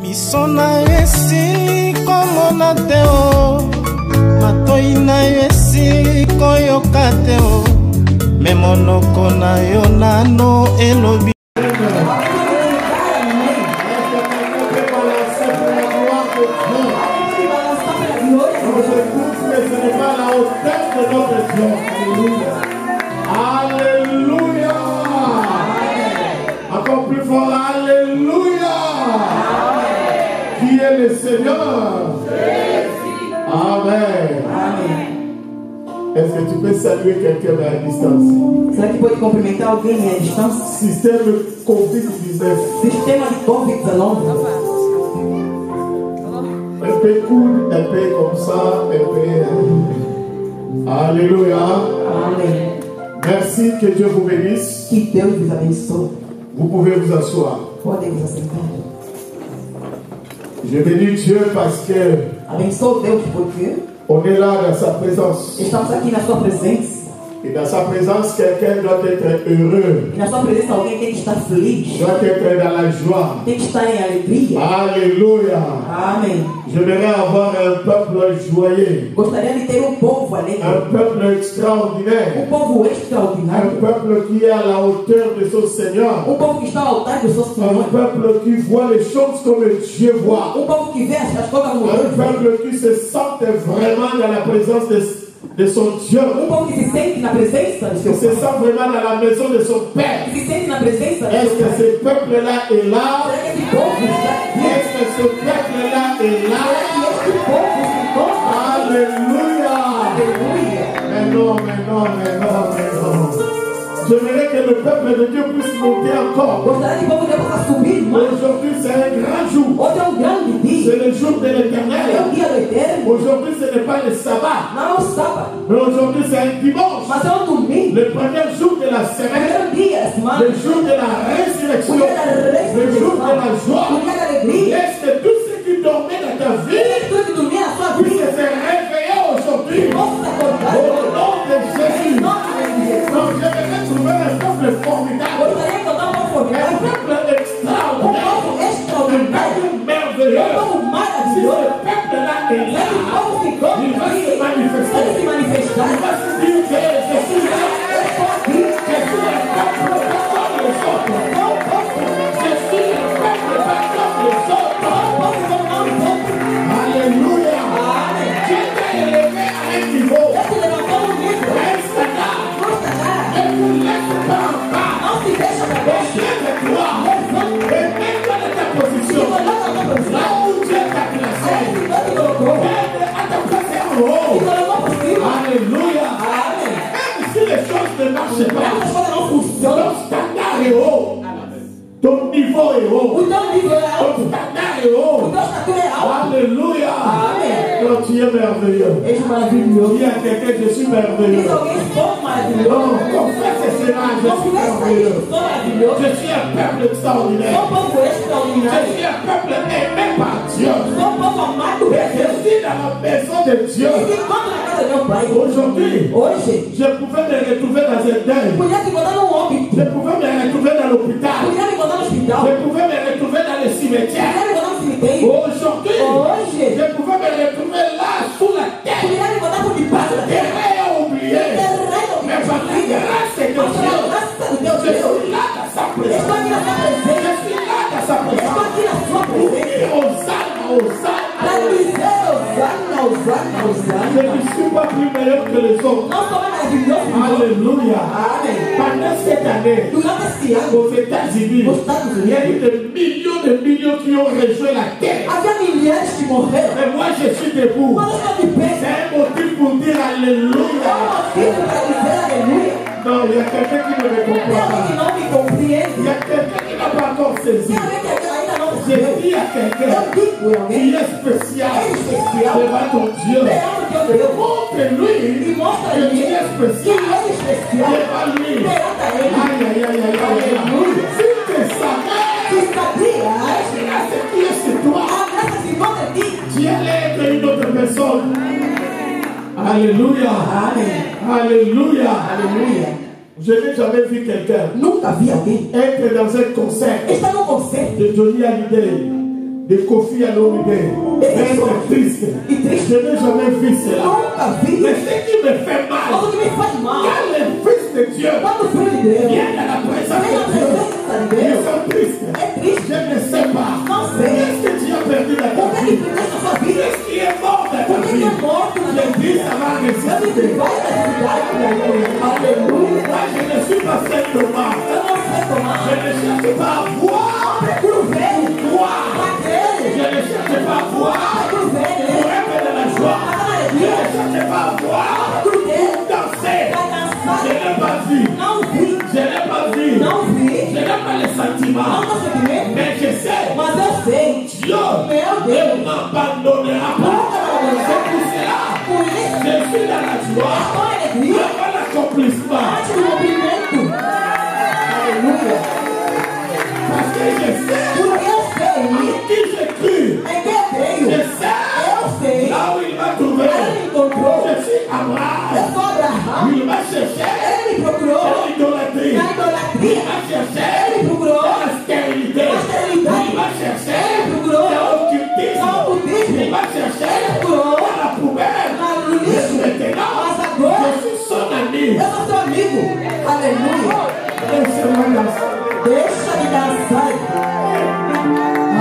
Biso na esi komona te o, matoi na esi koyoka te o, me monoko na yo nano elobi. Alléluia. Encore plus fort, alléluia. Qui est le Seigneur? Amen. Est-ce que tu peux saluer quelqu'un à distance? Será que pode cumprimentar alguém à distância? Système Covid-19. Sistema de Covid-19. Un peu cool, un peu comme ça, un peu. Alléluia. Amen. Merci, que Dieu vous bénisse. Que Deus vos abençoe. Vous pouvez vous asseoir. Podem vos assentar. Je bénis Dieu parce que Abençoe Deus porque on est là dans sa présence. estamos aqui na sua presença. Et dans sa présence, quelqu'un doit être heureux. E na sua presença alguém tem que estar feliz. Doit être dans la joie. Tem que estar em alegria. Alléluia. Amém. J'aimerais avoir un peuple joyeux. Gostaria de ter povo alegre. Un peuple extraordinaire. Povo Un extraordinário. peuple qui est à la hauteur de son Seigneur. Povo que está ao altar do seu Un Senhor. peuple qui voit les choses comme Dieu voit. Povo que vê as coisas como Un Deus vê. peuple qui se sent vraiment dans la présence de son Dieu. Povo que se sente na presença do Qui seu se Pai. sent vraiment dans la maison de son Père. Que se sente na presença do Est-ce seu que Pai. ce peuple-là est là? Será que esse povo está aqui? Est-ce que ce peuple-là est là? Será que este povo se encontra? Alléluia. Aleluia. Mais non, mais non, mais non, mais non. J'aimerais que le peuple de Dieu puisse monter encore. Gostaria que o povo de Deus possa subir mais. Aujourd'hui, c'est un grand jour. Hoje é grande dia. C'est le jour de É l'éternel. dia do Eterno. Aujourd'hui, ce n'est pas le sabbat. Não é o sábado. Mais aujourd'hui, c'est un dimanche. Mas é domingo. Le premier jour de la semaine. Primeiro dia da semana. Le jour de la résurrection. O dia da ressurreição. Le jour de la joie. O dia da alegria. Laisse que tous ceux qui dormaient dans ta vie Tudo que dormia na sua puissent vida. se réveiller aujourd'hui. Possa acordar. Au nom de Jésus. Em nome de Jesus. Donc, j'aimerais trouver un peuple formidable. Gostaria que eu não fosse Un formidable. peuple extraordinaire. Povo Un extraordinário. peuple merveilleux. Povo Si maravilhoso. ce peuple-là est là, Esse povo ficou il va se aqui. manifester. Vai se manifestar. Il va se dire que je suis là. Eu estou aqui. Je suis un peuple pas comme les autres. Je suis un peuple pas comme les autres. Alléluia. Dieu t'a élevé à un niveau. Deus te levantou no nível. Reste là. Não está lá. Ne vous laisse pas en bas. Não se deixa para baixo. Lève-toi. Et mets-toi dans ta position. Là où Dieu t'a placé. Aide à te placer en haut. Alléluia. Même si les choses ne marchent pas, ton standard est haut. Ton niveau est haut. Ton standard est haut. Alléluia. Donc tu es merveilleux. Eis maravilhoso. Dis à quelqu'un, je suis merveilleux. Diz alguém, sou maravilhoso. Non, confesse cela, je suis merveilleux. Sou maravilhoso. Je suis un peuple extraordinaire. Sou povo Je extraordinário. suis un peuple aimé par Dieu. Sou povo amado por Et je Deus. suis dans la maison de Dieu. E se encontra na casa do meu pai. Aujourd'hui, Hoje, je pouvais me retrouver dans un deuil. podia se encontrar num óbito. Je pouvais me retrouver dans l'hôpital. Podia me encontrar no hospital. Je pouvais me retrouver dans le cimetière. Podia me encontrar no cemitério. Aujourd'hui, Hoje, je pouvais me retrouver là, sous la terre. podia me encontrar por debaixo da terra. Terrain oublié. Mais par la grâce de Mas pela Dieu, graça do Deus, je suis là dans sa estou présence. aqui na sua Je presença. suis là dans sa Estou présence. aqui na sua presença. Et Hosanna, Hosanna. Para dizer Osana, Osana, Osana. Je ne suis pas plus meilleur que les autres. Não sou mais maravilhoso que os outros. Alléluia. Amém. Pendant cette année, Durante esse ano, aux États-Unis, nos Estados il y a Unidos, eu des millions qui ont rejoint la terre. havia milhares que morreram. Mais moi, je suis debout. Quando eu estou de pé, C'est un motif pour dire Alléluia. motivo para dizer aleluia. Non, il y a quelqu'un qui ne me Tem comprend alguém que pas. não me compreende. Il y a quelqu'un qui n'a pas encore saisi. Tem alguém que ainda não Je percebeu. dis à quelqu'un Eu digo a alguém qui est spécial que é especial. devant ton Dieu. Perante o teu Deus. Montre-lui E mostra a que ele tu es que spécial ele é especial. devant lui. Perante a ele. Aïe, aïe, aïe, aïe, aïe. Alléluia. Si tu savais, Tu sabias? la grâce qui est sur toi, A graça se encontra em ti. tu allais être une autre personne. Alléluia. Amém. Alléluia. Aleluia. Je n'ai jamais vu quelqu'un Nunca vi alguém être dans un concert estar num concerto de Johnny Hallyday de Kofi Olomide, être triste. Je n'ai jamais vu cela. Mais ce qui me fait mal, quand le Fils de Dieu vient dans la présence de Dieu, ils sont tristes. Je ne sais pas. Qu'est-ce que tu as perdu dans ta vie? Qu'est-ce qui est mort dans ta vie? Je dis, ça va ressusciter. Alléluia. Je ne suis pas seul de moi. Je ne cherche pas à voir. Je ne cherche pas à voir pour être de la joie. Je ne cherche pas à voir pour danser. Je n'ai pas vu. Je n'ai pas vu. Je n'ai pas les sentiments. Mais je sais. Dieu ne m'abandonnera pas. C'est pour cela. Je suis dans la joie. Avant l'accomplissement. Alléluia. Parce que je sais qui j'ai cru. Je sais là où il m'a trouvé. Je suis Abraham. Il m'a cherché. Dans l'idolâtrie. Il m'a cherché dans la stérilité. Il m'a cherché dans l'occultisme. Il m'a cherché dans la poubelle. Maintenant, je suis son ami. Alléluia. Deixa-me dançar.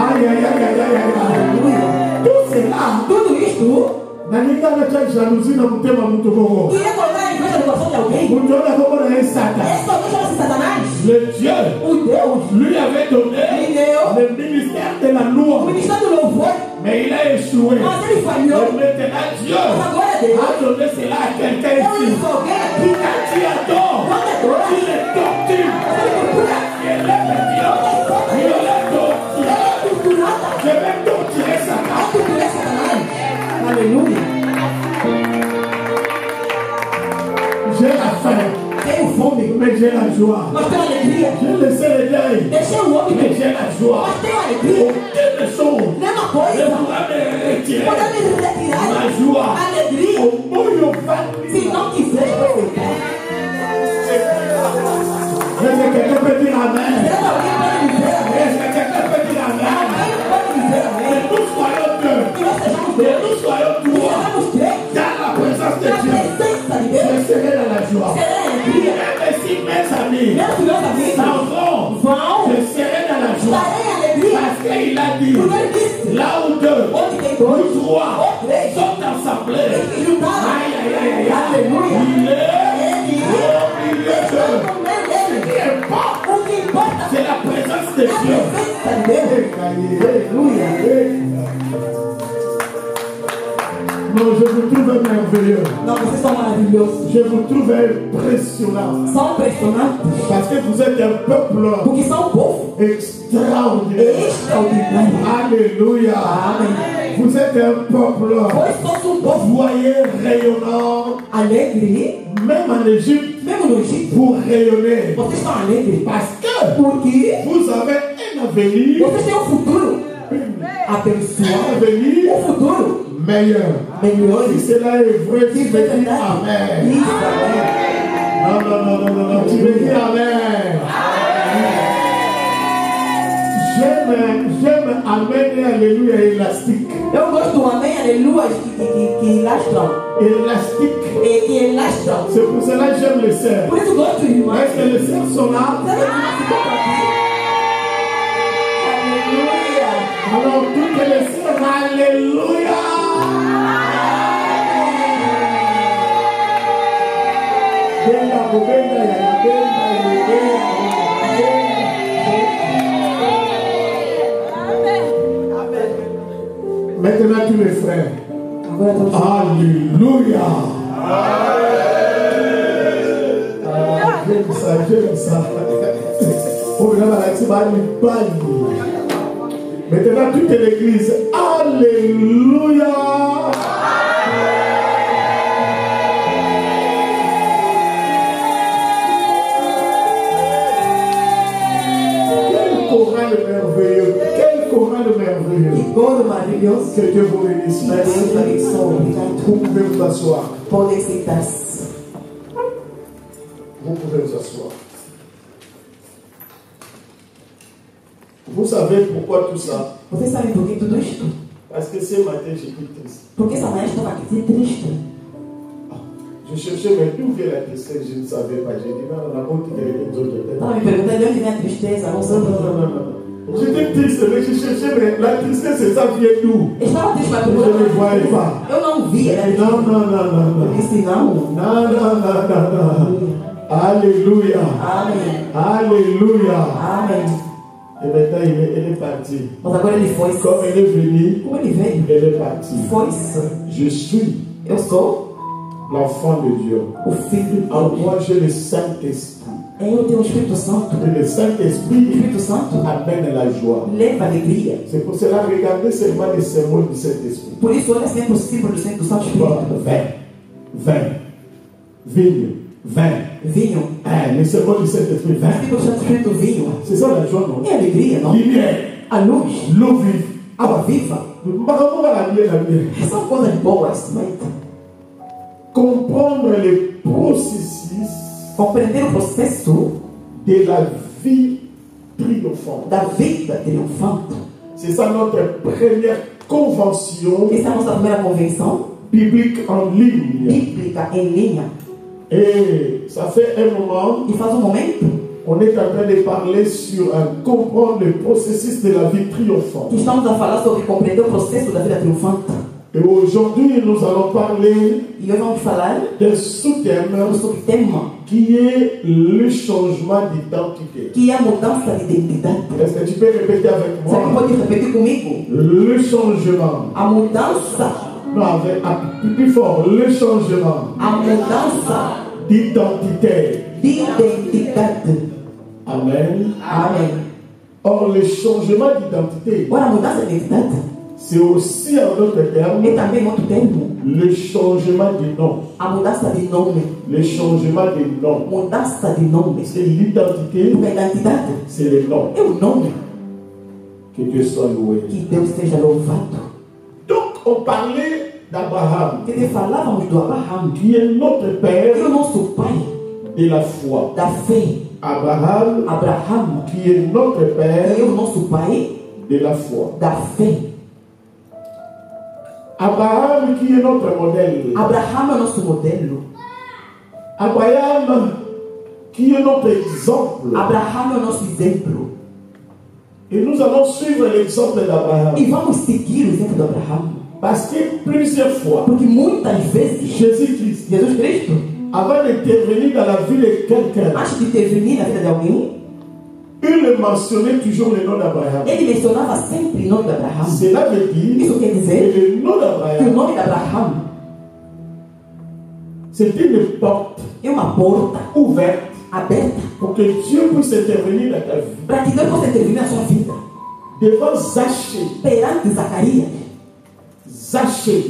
Aïe, aïe, aïe, aïe, aïe, aïe. Tout cela, tudo isto, nalingana cha jalousie na mutema mtu bongo. Unaona kama na Satan. Le Dieu, lui avait donné le ministère de la loi. Mais il a échoué. Et maintenant Dieu a donné cela à quelqu'un ici. Quand tu adores, tu le tortures. Il je vais torturer Satan. Alléluia. J'ai la faim. Mais j'ai la joie. J'ai laissé le deuil. Mais j'ai la joie. Aucune chose ne pourra me retirer ma joie. Au bout de est-ce que quelqu'un peut dire amen? Est-ce que quelqu'un peut dire amen? Et nous soyons deux. Et nous soyons trois. Dans la présence de Dieu. Je serai dans la joie. Même si mes amis s'en vont, je serai dans la joie. Parce qu'il a dit, là où deux ou trois sont assemblés, aïe aïe aïe aïe, il est au milieu d'eux. C'est la présence de Dieu. Alléluia. Non, je vous trouve merveilleux. Je vous trouve impressionnant. Parce que vous êtes un peuple extraordinaire. Alléluia. Vous êtes un peuple voyez rayonnant. Même en Égypte. Pour rayonner. Parce que vous avez un avenir. Un avenir meilleur. Si cela est vrai, tu veux dire amen. Non, tu veux dire amen. J'aime amen et alléluia élastique. Eu gosto do amém, aleluia, que elastra. Élastique. Que elastra. C'est pour cela que j'aime les sœurs. Por isso eu gosto de irmã. Est-ce que les sœurs sont là? Aleluia. Alors toutes les sœurs, alléluia. Maintenant tous les frères. Alléluia. J'aime ça, j'aime ça. Maintenant toute l'église. Alléluia. Merveilleux. Quel choral merveilleux. Que Dieu vous bénisse. Vous pouvez vous asseoir. Vous pouvez vous asseoir. Vous savez pourquoi tout ça? Você sabe por que tudo isto? Parce que ce matin, j'étais triste. Porque essa manhã estava aqui triste. Je cherchais, mais d'où vient la tristesse? Je ne savais pas. J'ai dit, non, la honte est les autres. Estava me perguntando de onde vem a tristeza. Não sei. Non. J'étais triste, mais je cherchais, mais la tristesse, ça vient d'où? Estava triste, mas Je ne le voyais pas. eu não via. Non, non, non, non, non. Eu disse não. Non, non, non, non, non. Alléluia. Amém. Alléluia. Amém. Et maintenant, elle est partie. Mas agora ele foi. Comme elle est venue, Como ele veio? elle est partie. Foi-se. Je suis Eu sou l'enfant de Dieu. o filho de En Deus. moi, j'ai le Saint-Esprit. Eu tenho o Espírito Santo. Et le O Saint-Esprit Espírito Santo amène la joie. leva alegria. C'est pour cela, regardez seulement les symboles du Saint-Esprit. Por isso, olha sempre o símbolo do Santo Espírito. Vin, vigne, vin. Vinho. Les symboles du Saint-Esprit, O vin. símbolo do Santo Espírito, vinho. C'est ça la joie, non? É alegria, não? Lumière, A luz, l'eau vive. água viva. Comment la lumière? São coisas boas, mas Comprendre les processus compreender o processo de la vie triomphante. da vida triunfante. C'est ça notre première convention Essa é a nossa primeira convenção biblique en ligne. bíblica em linha. Et ça fait un moment, E faz um momento on est en train de parler sur comprendre le processus de la vie triomphante. que estamos a falar sobre compreender o processo da vida triunfante. Et aujourd'hui, nous allons parler E hoje vamos falar d'un sous-thème do subtema qui est le changement d'identité. que é a mudança de identidade. Est-ce que tu peux répéter avec Você moi? pode repetir comigo? Le changement. A mudança, Non, avec plus fort. Le changement a mudança d'identité. de identidade. Amen. Amém. Or, le changement d'identité, Agora, a mudança de identidade c'est aussi en d'autres termes é também outro termo. le changement de nom. A mudança de nome. Le changement de nom. Mudança de nome. C'est l'identité, Porque a identidade c'est le nom. é o nome. Que Dieu soit loué. Que Deus seja louvado. Donc, on parlait d'Abraham, Que falávamos do Abraham, qui est notre que père é o nosso pai de la foi. da fé. Abraham, Abraham, qui est notre que é père o nosso pai de la foi. da fé. Abraham, qui est notre modèle. Abraham é o nosso modelo. Abraham, qui est notre exemple. Abraham é o nosso exemplo. Et nous allons suivre l'exemple d'Abraham. E vamos seguir o exemplo de Abraham. Parce que plusieurs fois, Porque muitas vezes, Jésus-Christ, Jesus Cristo, avant d'intervenir dans la vie de quelqu'un, antes de intervenir na vida de alguém, il mentionnait toujours le nom d'Abraham. ele mencionava sempre o nome de Abraham. Cela veut dire Isso quer que dizer le nom que o d'Abraham, nome de Abraham c'est une porte é uma porta ouverte aberta pour que Dieu puisse intervenir dans ta vie. para que Deus possa intervir na sua vida. Devant Zachée, Perante Zacarias, Zacheu,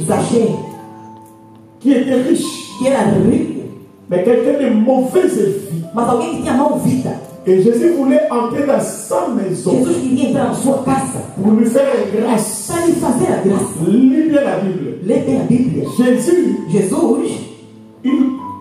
qui était riche, que era rico, mais quelqu'un de mauvaise vie. mas alguém que tinha mal vida. Et Jésus voulait entrer dans sa maison Jesus queria entrar na sua casa pour lui faire grâce. para lhe fazer a graça. Lis bien la Bible. Lê bem a Bíblia. Jésus, Jesus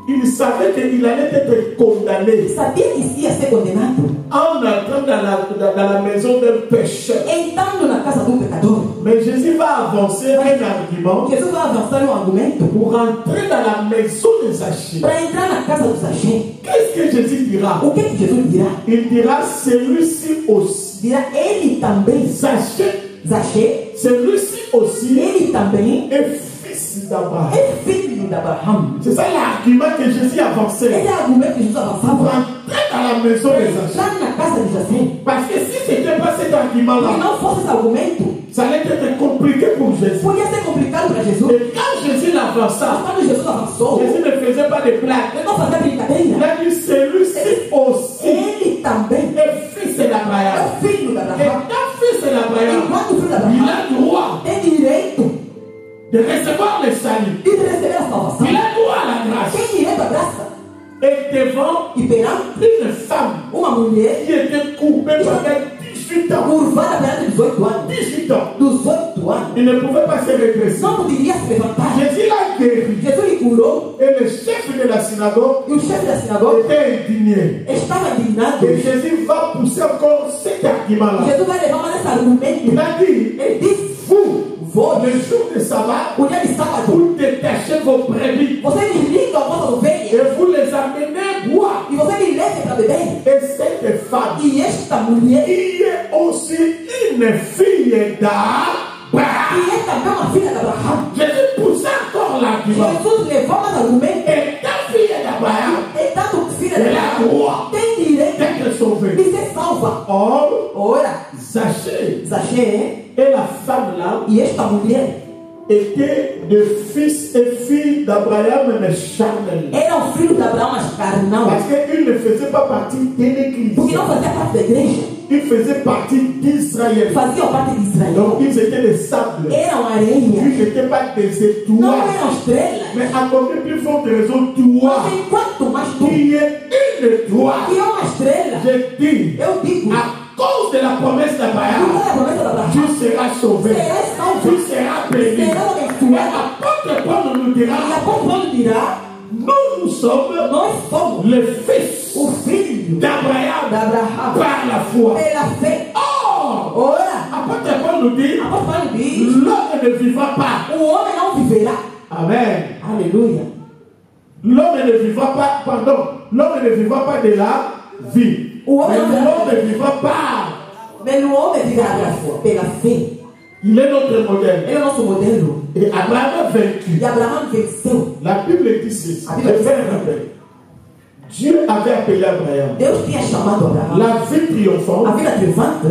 il savait qu'il allait être condamné sabia que ia ser condenado, en entrant dans la maison d'un pécheur. entrando na casa de um pecador. Mais Jésus va avancer un argument Jesus vai avançar um argumento pour entrer dans la maison de Zachée. para entrar na casa do Zacheu. Qu'est-ce que Jésus dira? O que Jesus dirá? Il dira celui-ci aussi. Dirá ele também, Zachée, Zacheu, celui-ci aussi ele também est fils d'Abraham. é filho de Abraham. C'est ça l'argument que Jésus avançait Esse é o argumento que Jesus pour avançava entrer dans la maison para de Zachée. entrar na casa de Zacheu. Parce que si ce n'était pas cet Se argument-là, não fosse esse argumento, ça allait être compliqué pour Jésus. podia ser complicado para Jesus. Et quand Jésus l'avança, Mas quando Jesus avançou, Jésus ne faisait pas de blagues. ele não fazia Il brincadeira. a dit celui-ci aussi Ele também est fils é d'Abraham. o filho de Et Abraham. quand fils d'Abraham, Enquanto o filho de il Abraham a droit tem direito de recevoir le salut. de receber a salvação, Il a droit à la grâce. tem direito à graça. Et devant E perante une femme uma mulher qui était coupée pendant 18 ans, curvada perante 18 anos, 18 ans, 18 anos, il ne pouvait pas se redresser. não poderia se levantar. Jésus l'a guéri. Jesus lhe curou Et le chef de de la synagogue E o chefe da sinagoga était indigné. estava indignado. Et Jésus va pousser encore cet argument-là. Jesus vai levar mais esse argumento. Il a dit, Ele disse: vous, le jour de sabbat, o dia de sábado, vous détachez vos brebis vocês desligam as vossas ovelhas et vous les amenez boire. e vocês me levem para beber. Et cette femme, E esta mulher, qui est aussi une fille d'Abraham. que é também uma filha de Abraão, Jésus poussa encore l'argument. Jesus levou mais argumento. Et ta fille d'Abraham, E tanto filha de elle a Abraão droit tem direito d'être sauvée. de ser salva. Or, Ora, Zachée Zaché et la femme là e esta mulher étaient de fils et filles d'Abraham, mais charnels. eram filhos de Abraão, mas carnal, Parce qu'ils ne faisaient pas partie de l'église. porque não fazia parte da igreja, Ils faisaient partie d'Israël. faziam parte de Israel. Donc ils étaient des sables. Eram areia, Ils n'étaient pas des não étoiles. eram estrelas. Mais à combien plus forte raison, toi, Mas enquanto mais tu qui es une étoile, que é uma estrela, je dis, eu digo, à cause de la promesse por d'Abraham, causa da promessa de Abraão, tu seras sauvé. serás salvo, Tu seras béni. serás Et abençoado. l'apôtre Paul nous E dira, apóstolo Paulo dirá: nous sommes nós somos les fils o filho de d'Abraham Abraão par la foi. pela fé. Or, Ora, apôtre Paul nous dit, apóstolo Paulo diz: l'homme ne vivra pas. o homem não viverá. Amen. Aleluia. L'homme ne vivra pas, pardon, l'homme ne vivra pas de la vie. O Mais homem não l'homme viverá. ne vivra pas. Mas o homem viverá pela fé. Il est notre modèle. Ele é o nosso modelo. Et Abraham a vaincu. E Abraão venceu. La Bible dit ceci. La Je Bible dit fais un rappel. Dieu avait appelé Abraham. Deus tinha chamado Abraão. La vie A triomphante, vida triunfante,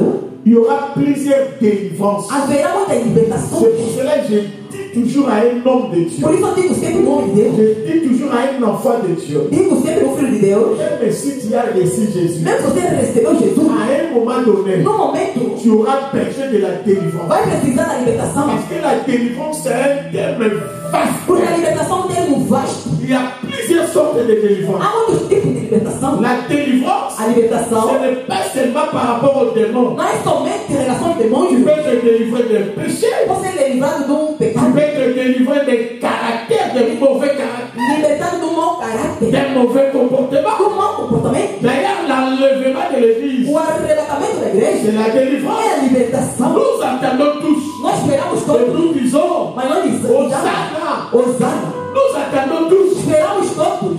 il y aura plusieurs délivrances. haverá muita libertação. C'est pour cela que je dis toujours à un homme de Dieu. Por isso eu digo sempre o nome de Deus. Je dis toujours à un enfant de Dieu. Digo sempre o filho de Deus. Même si tu as reçu Jésus, Mesmo você recebeu Jesus, à un moment donné, no momento, tu auras besoin de la délivrance. vai precisar da libertação. Parce que la délivrance, c'est un terme vaste. Porque a libertação é um termo vasto. Il y a plusieurs sortes de délivrance. Há muitos tipos de libertação. La délivrance, A libertação ce n'est pas seulement par rapport aux démons. não é somente em relação aos Tu demônios. peux te délivrer des péchés. Você é livrado de um Tu pecado. peux te délivrer des caractères, des mauvais caractères, Libertado de um mau caráter. des mauvais comportements. Do mau comportamento. D'ailleurs, l'enlèvement de l'église, O arrebatamento da igreja c'est la délivrance. é a libertação. Nous entendons tous. Nós esperamos Et todos. nous disons, Mas nós dizemos: Hosanna. Osana. Nous attendons tous Esperamos todos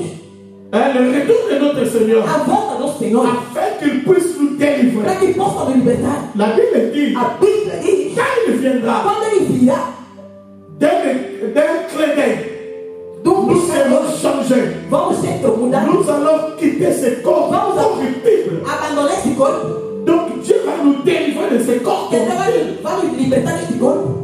le retour de notre Seigneur a volta do Senhor afin qu'il puisse nous délivrer. para que possa nos libertar. La Bible dit, A Bíblia diz: quand il viendra quando ele virá, d'un clin d'œil, do nous serons changés. vamos ser mudados. Nous allons quitter ce corps corruptible. Abandonar esse corpo. Donc Dieu va nous délivrer de ce corps Ele corruptible. vai nos libertar deste corpo.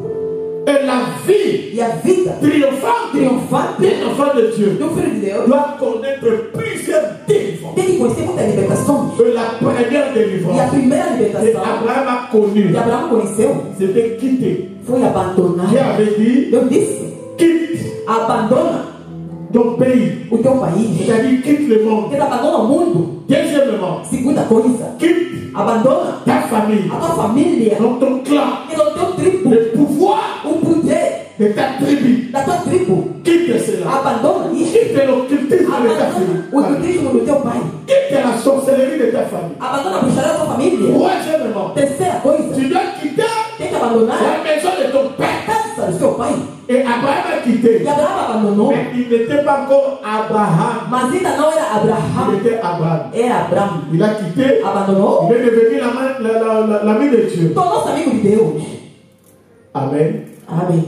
Et la vie E a vida triomphante triunfante d'un enfant de Dieu do Filho de Deus doit connaître plusieurs délivrances. tem que conhecer muitas libertações. Et la première E a délivrance primeira que libertação Abraham a connue, que Abraão conheceu c'était quitter. foi abandonar. Dieu avait dit, Deus disse: quitte abandona ton pays. o teu país. C'est-à-dire quitte le monde. Ele abandona o mundo. Deuxièmement, Segunda coisa, quitte abandona ta famille, a tua família. dans ton clan, E no teu tribo, le pouvoir o poder de ta tribu. da tua tribo. Quitte cela. Abandona isso. Quitte l'occultisme de ta Abandona o famille. egoísmo do teu pai. Quitte la sorcellerie de ta famille. Abandona a bruxaria da tua família. Troisièmement, Terceira coisa, tu dois quitter tem que abandonar la maison de ton a père. casa do seu pai. Et Abraham a quitté. E Abraão abandonou, Mais il n'était pas encore Abraham. mas ainda não era Il Abraão, était Abraham. era Abraão. Il a quitté. Abandonou, Il est devenu l'ami de Dieu. tornou-se amigo de Deus. Amen. Amém.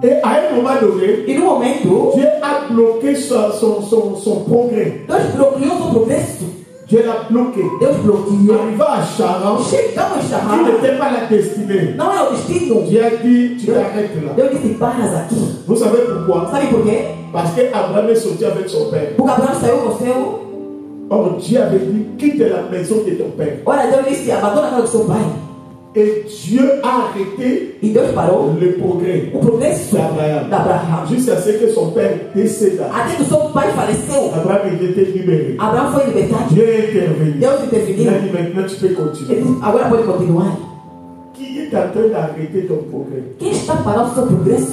Et à un moment donné, E no momento, Dieu a bloqué son progrès. Deus bloqueou seu progresso. Dieu l'a bloqué. Deus bloqueou. Arriva à Charan, Chegamos a qui chamar. n'était pas la destinée. Não é o destino. Dieu a dit, tu t'arrêtes là. Deus disse: paras aqui. Vous savez pourquoi? Sabe por quê? Parce qu'Abraham est sorti avec son père. Porque Abraão saiu com o seu. Or, Dieu avait dit, quitte la maison de ton père. Ora, Deus disse: abandona a casa do seu pai. Et Dieu a arrêté E Deus parou le progrès o progresso d'Abraham. de Abraão. Jusqu'à ce que son père décéda. Até que o seu pai faleceu, Abraham était libéré. Abraão foi libertado. Dieu est intervenu. Deus Il a interveniu. dit, maintenant tu peux Ele continuer. disse: agora pode continuar. Qui est en train d'arrêter ton progrès? Quem está parando o seu progresso?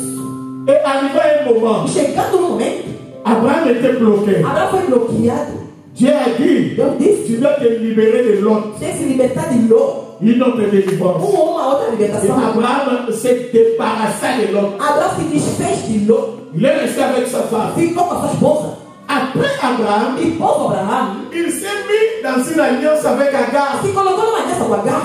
Et arrivé à un moment, Chegando no momento, Abraham était bloqué. Abraão foi bloqueado. Dieu a dit, Deus disse: tu dois te libérer de l'autre. tem que se libertar de Ló. Une autre délivrance. Uma outra Et libertação. Abraham s'est débarrassé de l'autre. Abraão se desfez de Ló. Il est resté avec sa femme. Ficou com a sua esposa. Après Abraham, E povo Abraão il s'est mis dans une alliance avec Agar. se colocou numa aliança com Agar.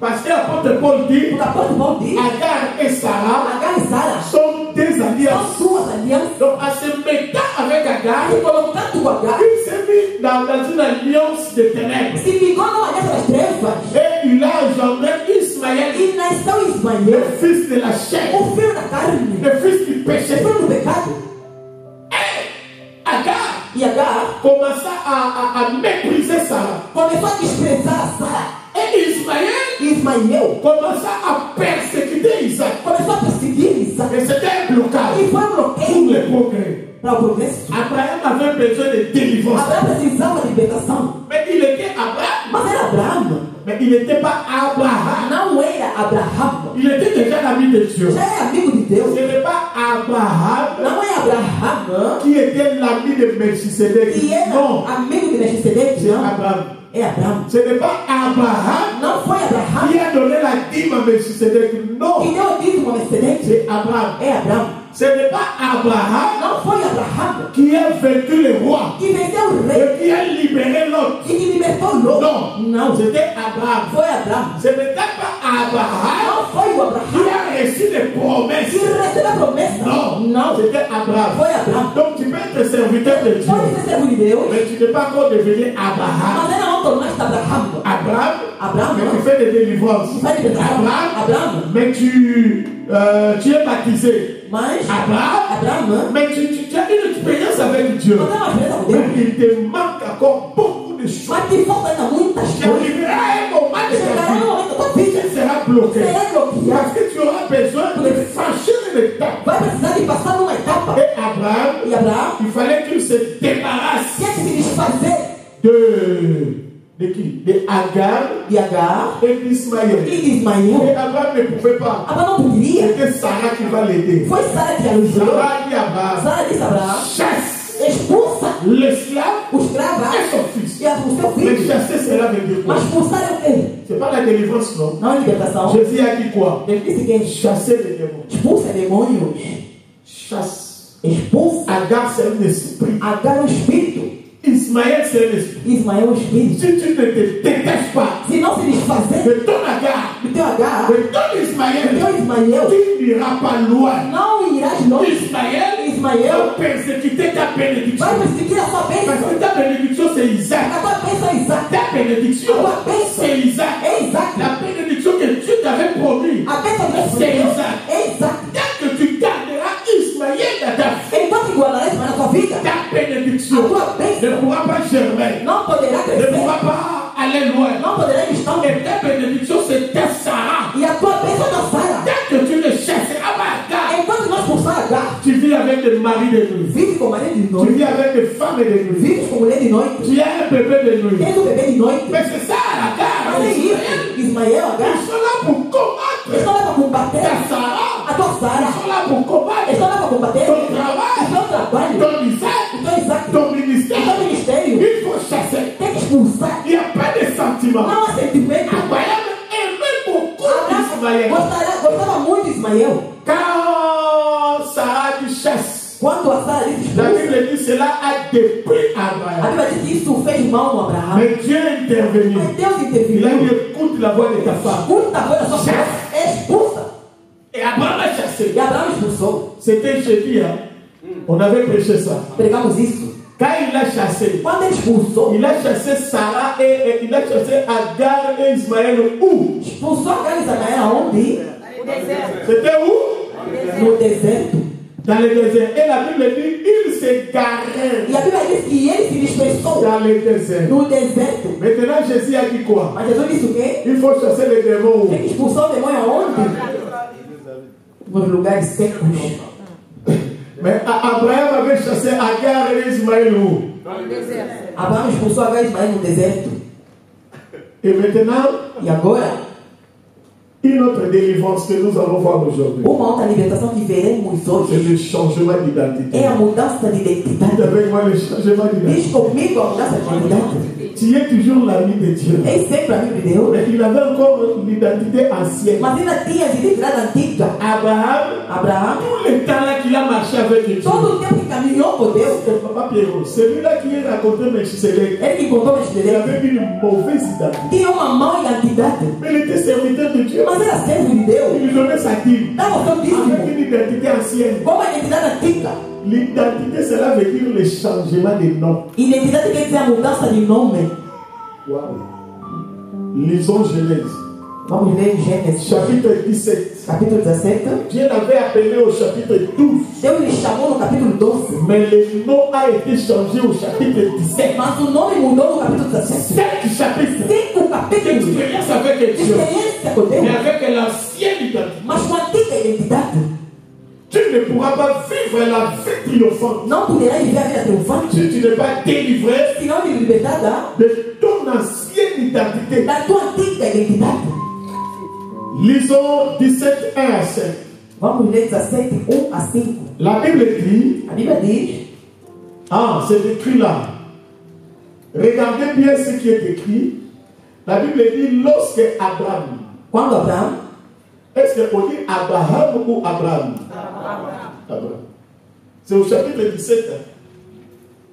Parce que l'apôtre Paul dit, Porque a apóstolo Paulo diz: Agar et Sarah Agar e Sara sont des são alliances. suas alianças. Donc, en se mettant avec Agar, Se colocando com Agar, il s'est mis dans une alliance de ténèbres. se ligou numa aliança das trevas. Et il a engendré Ismaël, E nasceu le Ismael, fils de la chair, o filho da carne, le fils du o péché. filho do pecado. Agar E Agar commença à mépriser Sarah. começou a desprezar a Sara. Et Ismaël E Ismael commença à persécuter Isaac. começou a perseguir Isaac. Et c'était un blocage E foi um pour bloqueio le progrès. para o progresso. Abraham avait besoin de délivrance. Abraão precisava de libertação. Mais il était Abraham. Mas era Abraão. Mais il n'était pas Abraham. Não era Abraão. Il était déjà l'ami de Dieu. Já é amigo de Deus. Ce n'est pas Abraham Não é Abraão qui était l'ami de Melchisedec. que era Non, amigo de Melquisedeque. c'est Não. Abraham. É Abraão. Ce n'est pas Abraham Não foi Abraão qui a donné la dîme à Melchisedec. que Non, deu o dízimo a Melquisedeque. c'est Abraham. É Abraão. Ce n'est pas Abraham Não foi Abraão qui a vaincu le roi que venceu o rei et qui a libéré l'autre. e que libertou Ló. Non, Não. c'était Abraham. Foi Abraão. Ce n'était pas Abraham Não foi o qui Abraão a reçu des que promesses. recebeu a promessa. Non, Não. c'était Abraham. Foi Abraão. Donc tu peux être serviteur de Dieu, Pode ser servo de Deus, mais tu n'es pas encore devenu Abraham. mas ainda não tornaste Abraão. Abraham, Abraham, mais não. tu fais des délivrances. Tu faz libertação. Abraham, Abraão. mais tu es baptisé. Mas Abraham, Abraão, mais tu as une expérience avec Dieu. não tem uma experiência com Mais Deus. il te manque encore beaucoup de choses. Mas te falta ainda muitas Tu coisas. arriveras à un moment de Chegará ta no vie momento da tua où vida, tu seras bloqué. será bloqueado. Parce que tu auras besoin de franchir une étape. Vai precisar de passar numa etapa. Et Abraham, E Abraão il fallait qu'il se débarrasse tinha que se desfazer de qui? De Agar de Agar et d'Ismaël. e de Ismael. Et Abraham ne pouvait pas. Abraão não poderia. C'était Sarah qui va l'aider. Foi Sara que ajudou. Sarah dit à Abraham, Sara disse a Abraão: chasse expulsa l'esclave o escravo et son fils. e o seu Mais filho. chasser, cela veut dire quoi? Mas expulsar é o quê? C'est pas la délivrance, non? Não é libertação. Jésus a dit quoi? Ele disse que Chasser les démons. expulsa demônios. Chasse. Expulsa. Agar, c'est un esprit. Agar é o espírito. Ismaël, c'est un esprit. Ismael é o espírito. Si tu ne te détaches pas Se não se desfazer de ton Agar, do teu Agar, de ton do Ismaël, teu Ismael, tu n'iras pas loin. não irás longe. Ismaël Ismael va persécuter ta bénédiction. vai perseguir a sua Parce bênção. que ta bénédiction, c'est Isaac. A tua bênção é Isaac. Ta bénédiction, c'est Isaac. É Isaac. La bénédiction que Dieu t'avait promis, A bênção de Deus c'est Isaac. é Isaac. Dès que tu garderas Ismaël dans ta vie, Enquanto guardará Ismael na tua vida, ta bénédiction a tua ne bênção pourra pas germer, não poderá ne crescer, pourra pas aller loin. não poderá ir distante. Et ta bénédiction, c'est ta Sarah. E a tua bênção é da Sara. Dès que tu ne chasseras pas Agar, Enquanto nós expulsar Agar, tu vis avec des maris de nuit. vive com marido de Tu noite, vis avec des femmes de nuit. vive com mulher de noite, Tu as un bébé de nuit. tens um bebê de noite. Mais c'est ça, Agar. Mas é Ismaël. isso. Ismael, Agar, Ils sont là pour combattre estão lá para combater ta Sarah. a tua Ils Sara. sont là pour combattre Estão lá para combater ton o travail, teu trabalho, ton Isaac, o teu Isaac, ton o ministère. teu ministério. Il faut chasser. Tem que expulsar. Il n'y a pas de sentiment. Não há sentimento. Abraham aimait beaucoup Abraão Ismaël. gostava muito de Ismael. Quand Sarah dit chasse, Quando a Sara disse la expulsa, Bible dit cela a dépris a Abraham. Bíblia diz que isso fez mal no Abraão. Mais Dieu est intervenu. Mas Deus Il a interviu. dit écoute la voix de ta femme. Escuta a voz da sua filha, expulsa. Et Abraham a chassé. E Abraão expulsou. C'était jeudi, hein? On avait prêché ça. Pregamos isso. Quand il a chassé, Quando ele expulsou, il a chassé Sarah et il a chassé Agar et Ismaël où? expulsou Agar e Ismael aonde? C'était où? No deserto. Dans le désert. Et la Bible dit il s'égarait E a Bíblia diz que ele se dispersou dans le désert. no deserto. Maintenant, Jésus a dit quoi? Mas Jesus disse o quê? Il faut chasser les démons où? Tem que expulsar o demônio aonde? Nos lugares secos. Mais Abraham avait chassé Agar et Ismaël où? Abraão expulsou Agar e Ismael no deserto. Et maintenant, E agora, Une autre délivrance que nous allons voir aujourd'hui, Uma outra libertação que veremos c'est hoje le changement d'identité. é a mudança de Dites identidade. avec moi le changement d'identité. Diz comigo a mudança de identidade. Tu es toujours l'ami de Dieu. É sempre amigo de Deus. Mais il avait encore l'identité ancienne. Mas ainda tinha a identidade antiga. Abraão, Tout le temps là qu'il a marché avec Dieu. todo o tempo que caminhou com Deus, Papa Pierrot, celui-là qui est raconté Melchisedec, ele que contou a il história, avait une mauvaise identité. tinha uma má identidade. Mais il était serviteur de Dieu. Mas era servo de Deus. Il lui donnait sa dîme Dava o seu avec dízimo. une identité ancienne. Como a identidade antiga. L'identité, cela veut dire le changement de nom. Identidade quer dizer a mudança de nome. Wow. Lisons Genèse. Vamos ler em Gênesis, Chapitre 17. capítulo 17. Dieu l'avait appelé au chapitre 12. Deus lhe chamou no capítulo 12. Mais le nom a été changé au chapitre 17. Mas o nome mudou no capítulo 17. 7 chapitres. 5 capítulos. L'expérience avec Dieu. Experiência com Deus. Mais avec l'ancienne identité. Mas com a antiga identidade. Tu ne pourras pas vivre la vie triomphante Não poderá viver a vida triunfante. si tu n'es pas délivré Se não de libertada de ton ancienne identité. da tua antiga identidade. Lisons 17, 1 à 5. Vamos ler 17, 1 a 5. La Bible dit, A Bíblia diz, c'est écrit là. Regardez bien ce qui est écrit. La Bible dit, lorsque Abraham, quando Abraão, est-ce qu'on dit Abraham ou Abraham? Abraham. C'est au chapitre 17.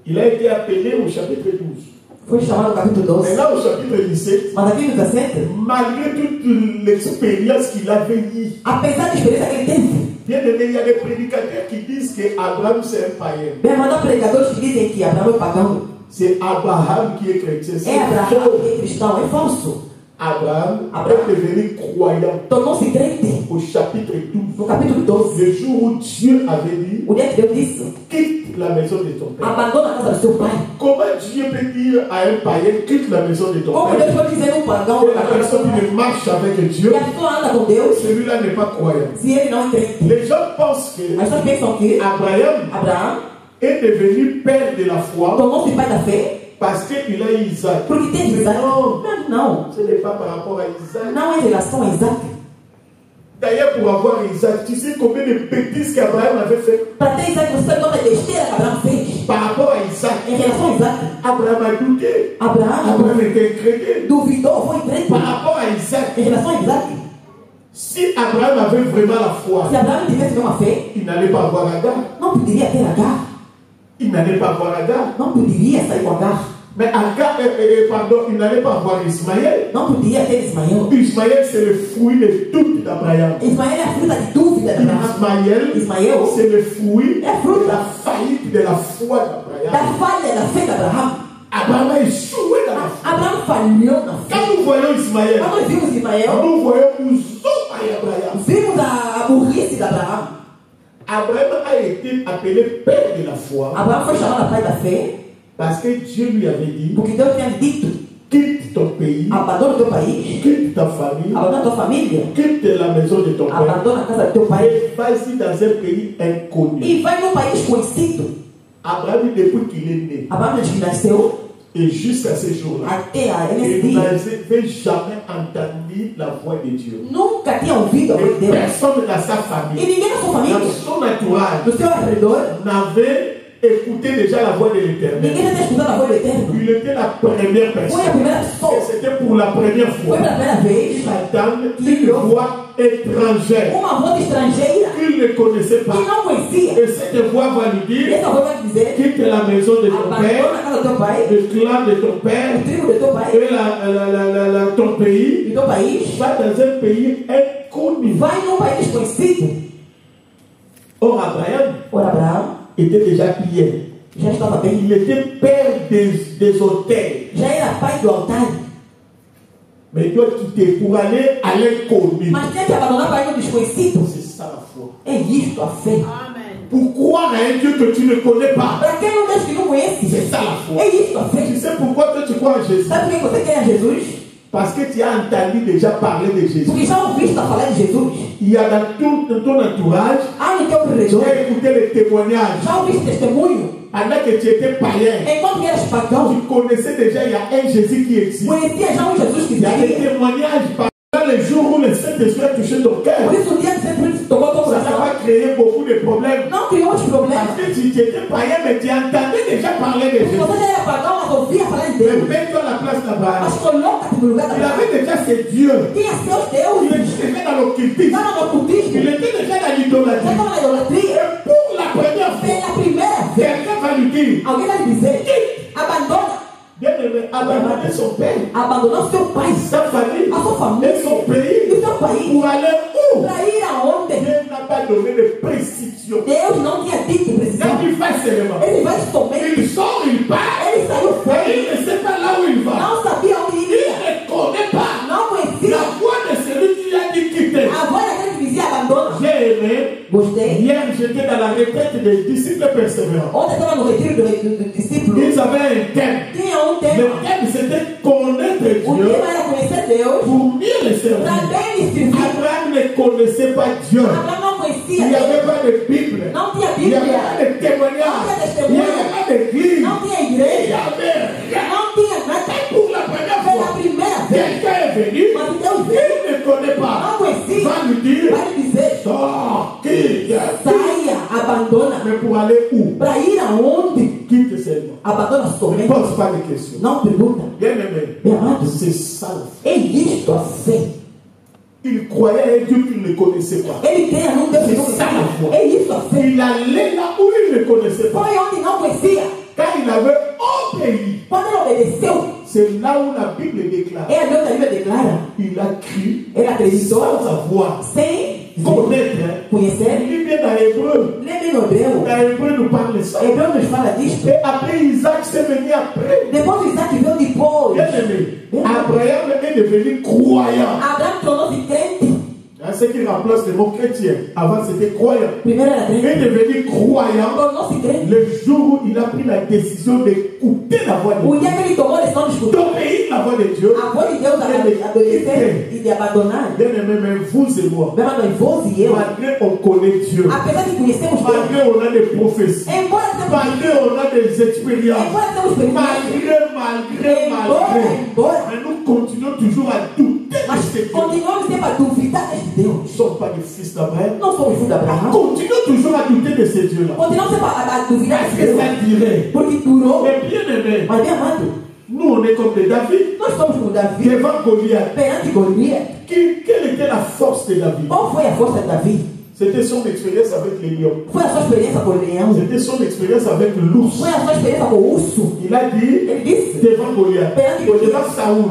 Il a été appelé au chapitre 12. foi chamado no capítulo 12. Et là, au chapitre 17, Mas aqui no 17, malgré toute l'expérience qu'il avait eue, apesar da experiência que ele teve, bien aimé, il y a des prédicateurs qui disent qu'Abraham c'est un païen. bem, mas há pregadores que dizem que Abraão é pagão. C'est Abraham qui est chrétien. C'est É Abraão faux. que é cristão, é falso. Abraham Abraham. est devenu croyant Tornou-se crente au chapitre 12. no capítulo 12. Le jour où Dieu avait dit, O dia que Deus disse, quitte la maison de ton père. abandona a casa do seu pai. Comment Dieu peut dire à un païen, quitte la maison de ton Como père? Deus pode dizer um pagão Et la personne qui marche avec Dieu, e a pessoa anda com Deus celui-là n'est pas croyant. se ele não é crente? Les gens pensent que As pessoas pensam que Abraham Abraão est devenu père de la foi tornou-se pai da fé parce qu'il a Isaac. porque teve Mais Isaac. non, Mas não, ce n'est pas par rapport à Isaac. não é em relação a Isaac. D'ailleurs, pour avoir Isaac, tu sais combien de bêtises qu'Abraham avait fait Para ter Isaac, você sabe quanta besteira que Abraão fez par rapport à Isaac. em relação a Isaac. Abraham a douté. Abraão Abraham était incrédule. duvidou, foi crente Par rapport à Isaac, em relação a Isaac. si Abraham avait vraiment la foi, Se Abraão tivesse uma fé, il n'allait pas avoir Agar. não poderia ter Agar. Il n'allait pas avoir Agar. Não poderia sair com Agar. Mais Agar, pardon, il n'allait pas avoir Ismaël. Não podia ter Ismael. Ismaël, c'est le fruit de tout d'Abraham. Ismael é a fruta de dúvida de Abraão. Ismaël, c'est le fruit É fruta de la faillite de la foi da d'Abraham. falha da fé de Abraão. Abraham a échoué dans la foi. Abraão falhou na fé. Quand nous voyons Ismaël, Quando nós vimos Ismael, nous voyons Ouzon à Abraham. vimos a burrice de Abraão. Abraham a été appelé père de la foi Abraão foi chamado pai da fé parce que Dieu lui avait dit, porque Deus tinha dito: quitte ton pays, abandona o teu país, quitte ta famille, abandona a tua família, quitte la maison de ton père abandona a casa do teu pai et vas-y dans un pays inconnu. e vai num país conhecido. Abraham, depuis qu'il est né Abraão, desde que nasceu et jusqu'à ce jour-là, até nesse il dia, n'avait jamais entendu la voix de Dieu. nunca tinha ouvido a voz de Et Deus. personne dans sa E famille, ninguém na sua família, dans son entourage, no seu alrededor, n'avait écouté déjà la voix de l'Éternel. ninguém já tinha escutado a voz do Eterno. Il était la première Foi a personne. primeira Et pessoa. c'était pour la première Foi fois. pela primeira vez Entendre une voix étrangère uma voz estrangeira qu'il ne connaissait que pas. não conhecia. Et cette voix va lui E dire, essa voz vai dizer: quitte la maison de ton père, abandona a casa do teu pai, le clan de ton père o tribo do teu pai, et ton pays, do teu país, va dans un pays inconnu. vai num país desconhecido. Or, Abraham Ora, Abraão était déjà payé. já estava bem, Il était père des hôtels. já era pai do altar, Mais il doit quitter pour aller à l'inconnu. mas tinha que abandonar para ir no desconhecido. C'est ça la foi. É isto a fé. Pour croire à un Dieu que tu ne connais pas. Para quem não Deus que não conhece, C'est ça la foi. é isto a fé. Tu sais pourquoi toi tu crois en Jésus? Sabe por que você quer a Jesus? Parce que tu as entendu déjà parler de Jésus. Porque já ouviste a falar de Jesus. Il y a dans ton entourage, Ah, no teu tu redor, as écouté les témoignages. já ouviste testemunho. Pendant que tu étais païen, Enquanto que eras pagão, tu connaissais déjà, il y a un Jésus qui existe. conhecia já um Jesus que Il y a des vivia. témoignages par là les jours où le Saint-Esprit a touché ton cœur, Por isso, o dia que você tocou teu ça coração, va créer beaucoup de problèmes. não criou outros problemas. Parce que tu étais païen, mais tu entendais déjà parler de Se Jésus. você já era pagão, mas ouvia falar de Mais Deus. mets-toi à la place d'Abraham. Mas coloca-te no lugar da Il Abraão. avait déjà ses dieux. Tinha seus Il deuses. était déjà dans l'occultisme. Estava no ocultismo. Il était déjà dans Já l'idolâtrie. estava na idolatria. Et pour la première fois, Pela primeira vez, quelqu'un va lui dire, alguém vai lhe dizer: abandona. bien-aimé, abandonner son père, Abandonou seu pai, sa famille, a sua família, et son pays, e seu país. pour aller où? Para ir aonde? Dieu n'a pas donné de précision. Deus não tinha dito precisão. Quand il fait seulement, Ele vai somente. il sort, il part, Ele saiu et fora. il ne sait pas là où il va. Não sabia onde Il iria. ne connaît pas Não conhecia la voix de celui qui a dit quitter. a voz daquele que dizia abandona. J'ai aimé. Gostei. Hier, j'étais dans la retraite des disciples persévérants. Ontem estava no retiro do discípulo. Ils avaient un thème. Tinha Le tema. thème, c'était connaître O Dieu tema era conhecer Deus. pour mieux le servir. Para bem lhe servir. Abraham ne connaissait pas Dieu. Abraão não Il conhecia n'y Deus. avait pas de Bible. Não tinha Il n'y avait Bíblia. pas de témoignage. Il n'y avait pas d'église. Não tinha Il n'y igreja. avait rien. Não tinha nada. Pour la première Pela fois, primeira vez. quelqu'un est venu. Mas Deus veio. Il ne connaît pas. Não conhecia. Va lui dire, Vai lhe dizer: sors, quitte. saia, abandona. Mais pour aller où? Para ir aonde? Quitte seulement. Abandona Ne somente. pose pas de questions. Não pergunta. Bien aimé, Meu amado, c'est ça. é isto a fé. Il croyait à un Dieu qu'il ne connaissait pas. Ele tem a num Deus que não conhecia. É isso a fé. Il allait là où il ne connaissait pas. Foi onde não conhecia. Quand il avait obéi, Quando ele obedeceu, c'est là où la Bible déclare. é a Deus que a Bíblia declara. Il a cru Ele acreditou sans avoir sem connaître. conhecer. Il vient dans l'hébreu. Lembre no Hebreu. Dans l'hébreu nous parle de ça. Hebreu nos fala disto. Et après Isaac s'est venu après. Depois Isaac veio depois. Bien aimé, Abraham est devenu croyant. Abraão tornou-se crente. Ce qui remplace le mot chrétien. Avant c'était croyant. Primeiro era Il crente. est devenu croyant Tornou-se crente. le jour où il a pris la décision d'écouter la voix de O Dieu. dia que ele tomou a decisão de escutar D'obéir la voix de Dieu. a voz de Deus, obedecer e de abandonar. Bien aimé, mais vous et moi, Meu irmão, vós e eu, malgré on connaît Dieu, apesar de conhecermos Deus, malgré on a des prophéties, embora temos malgré on a des expériences, embora temos experiência, malgré, embora, mais nous continuons toujours à douter de mas ce Dieu. continuamos sempre a duvidar deste Deus. Nous ne sommes pas des fils d'Abraham. Não somos filhos de Abraão. Continuons toujours à douter de ce Dieu-là. Continuamos sempre a duvidar Est-ce deste que ça Deus. dirait? Porque durou. Mais bien aimé, Mas bem amado, nous on est comme des David nós somos como Davi devant Goliath. perante Golias. Quelle était la force de David? Qual foi a força de Davi? C'était son expérience avec les lions. Foi a sua experiência com o leão? C'était son expérience avec l'ours. Foi a sua experiência com o urso? Il a dit Ele disse, devant Goliath, devant Saoul,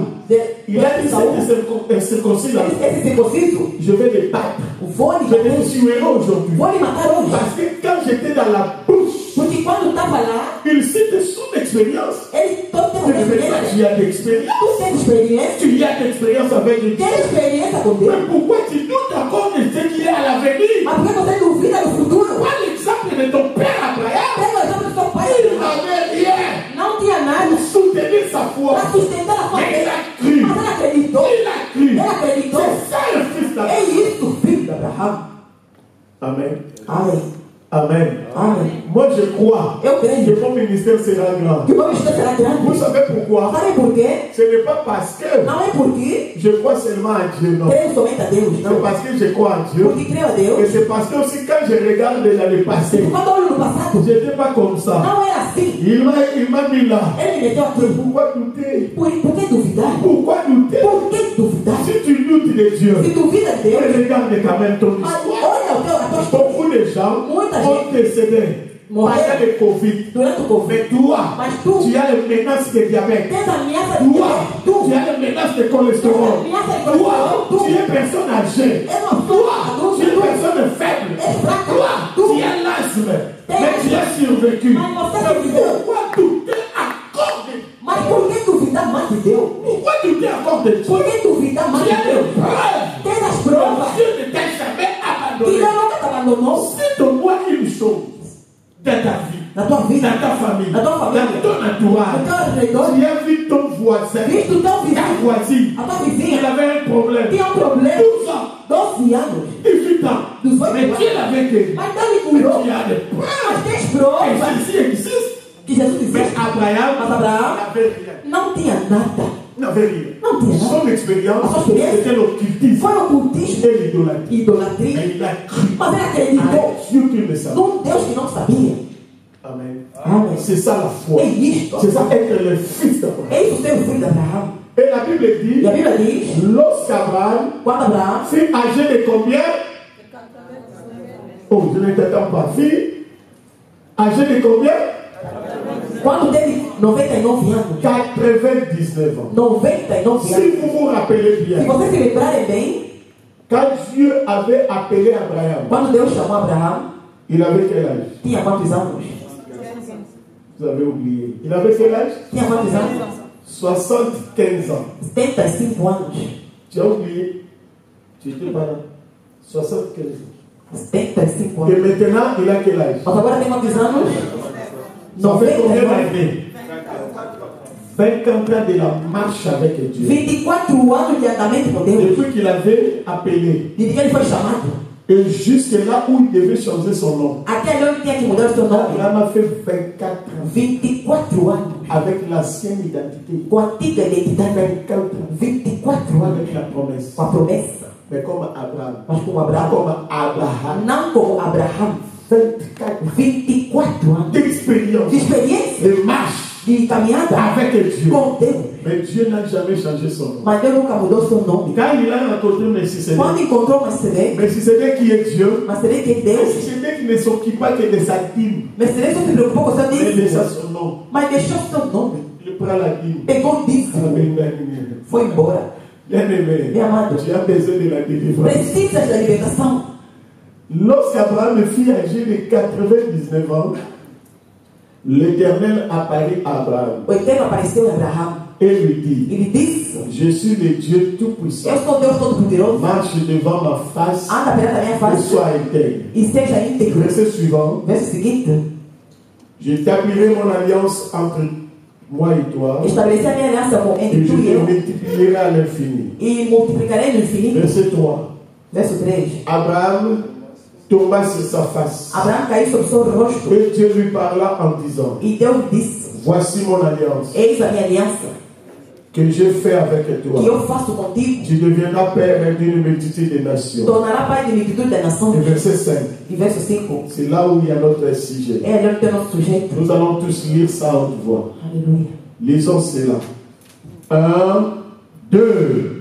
il a dit Saul, c'était circoncis-là. esse circunciso, Je vais les battre. vou lhe Je les tuerai aujourd'hui. vou lhe matar hoje. Parce que quand j'étais dans la bouche, Porque quando estava lá, il cite son expérience. ele todo tem uma Mais experiência. tu as d'expérience. Tu tem experiência? Tu as d'expérience avec Dieu. Tem experiência com Mais Deus? pourquoi tu doutes encore de ce qui est à l'avenir? Mas por que você duvida do futuro? Prends l'exemple de ton père Abraham. Pega o exemplo do seu pai. Il n'avait rien Não tinha nada pour soutenir sa foi. para sustentar a sua Mais fé. il a cru. Mas ele acreditou. Il a cru. Ele acreditou. C'est ça le fils É d'Abraham. isso, filho de Abraão. Amen. Amém. Amen. Amém. Moi je crois Eu que creio mon ministère sera grand. que o meu ministério será grande. Vous savez pourquoi? Sabe por quê? Ce n'est pas parce que Não é porque je crois seulement à Dieu, non. creio somente a Deus, C'est não. parce que je crois à Dieu. Porque creio a Et Deus. c'est parce que aussi quand je regarde l'année passée, Quando eu olho no passado, je n'étais pas comme ça. não era assim. Il m'a mis là. Ele me meteu aqui. Pourquoi douter? Por que duvidar? Pourquoi douter? Por que duvidar? Si tu doutes de Dieu, Se duvida de Deus, regarde quand même ton mas histoire. olha a tua história. Beaucoup de gens Muita ont décédé pendant le Covid. Durante o Covid. Mais toi, Mas tu tu as les menaces de diabète. tens ameaça de Toi, tu. tu as les menaces de cholestérol. Toi, tu es personne âgée. Toi, tu es personne faible. Toi, tu as l'asthme. Mais tu as survécu. Mais pourquoi douter encore de Mas por que duvidar mais de Deus? Pourquoi douter encore de Dieu? Por que duvidar mais Tu de as des Deus? preuves. Tens as Que provas Dieu ne t'a jamais que abandonné. Deus nunca te abandonou Cite-moi une chose dans ta vie, na tua vida, dans ta famille, na tua família, dans ton no entourage. teu redor. Tu as vu ton voisin, Visto o teu ta vizinho, voisine, a tua il vizinha, avait un problème. tinha problema. 12 ans, 12 anos. 18 ans. 18 Mais Dieu l'avait guéri. Mas Deus lhe Mais curou. tu as des preuves. Mas tens Et provas ceci existe. que Jesus Mais dizia. Abraham Mas Abraão n'avait rien. não tinha nada. N'avait rien. Não tinha nada. Son expérience, A sua experiência c'était l'occultisme foi ocultismo, et l'idolâtrie. idolatria, Mais il a cru mas ele à acreditou Dieu qui le savait. num Deus que não sabia. Amen. Amém. C'est ça la foi. É isto. C'est ça être le fils d'Abraham. É isso ser o filho de Abraão. Et la Bible dit, E a Bíblia diz, lorsqu'Abraham quando Abraão, fut âgé de combien? Oh, je ne t'entends pas. Fut âgé de combien? quando teve 99 anos, 99 ans. 99 Si anos, vous vous rappelez se bien, vocês se lembrarem bem, quand Dieu avait appelé Abraham, quando Deus chamou Abraão, il avait quel âge? tinha quantos anos? Vous avez oublié. Il avait quel âge? Tinha quantos anos? 75 ans. 75 anos. Tu as oublié? Tu étais pas là. 75 ans. 75 Et anos. maintenant, il a quel âge? Mas agora tem quantos anos? Ça fait combien 99. d'années? 50 ans de la marche avec Dieu. 24 anos de andamento com Deus. Depuis qu'il avait appelé. Desde que ele foi chamado. Et jusque là où il devait changer son nom. Até ali onde tinha que mudar o seu nome. Abraham a fait 24 ans. 24 anos. Avec l'ancienne identité. Com a antiga identidade. 24 ans. 24 anos. Avec la promesse. Com a promessa. Mais comme Abraham. Mas como Pas Abraão. comme Abraham. Não como Abraão. 24 anos. d'expérience. De experiência. De marche. De caminhada. Avec Dieu. Com Deus. Mais Dieu n'a jamais changé son nom. Mas Deus nunca mudou seu nome. Quand il a rencontré Melchisedec, Quando encontrou Melquisedeque, Melchisedec qui est Dieu, Melquisedeque é Deus. Melchisedec ne s'occupe pas que de sa dîme, Melquisedeque só se preocupou com seu mais il laissa dízimo. son nom. Mas deixou seu nome. Il prend la dîme. Pegou o dízimo. Amen. Foi embora. Bien-aimé, Meu amado. tu as besoin de la délivrance. Precisa da libertação. Lorsqu'Abraham fut âgé de 99 ans, l'Éternel apparut à Abraham O Eterno apareceu em Abraão. et lui dit, Ele disse: je suis le Dieu Tout-Puissant. Eu sou Deus Todo-Poderoso. Marche devant ma face Anda perante a minha et face sois intègre. e seja íntegro. Verset suivant, Verso seguinte: j'établirai mon alliance entre moi et toi Estabeleci a minha aliança et entre je tu e te eu multiplierai à l'infini. e multiplicarei no infinito. Verset 3, Verso 3: Abraham tomba sur sa face Abraão caiu sobre o seu rosto et Dieu lui parla en disant, e Deus disse: voici mon alliance Eis a minha aliança que j'ai fait avec toi. que eu faço contigo. Tu deviendras père d'une multitude de nations. Tornará pai de multitude das nações. Et verset 5, E verso 5: c'est là où il y a notre sujet. É ali onde tem o nosso sujeito. Nous allons tous lire ça à haute voix. Aleluia. Lisons cela. 1, 2.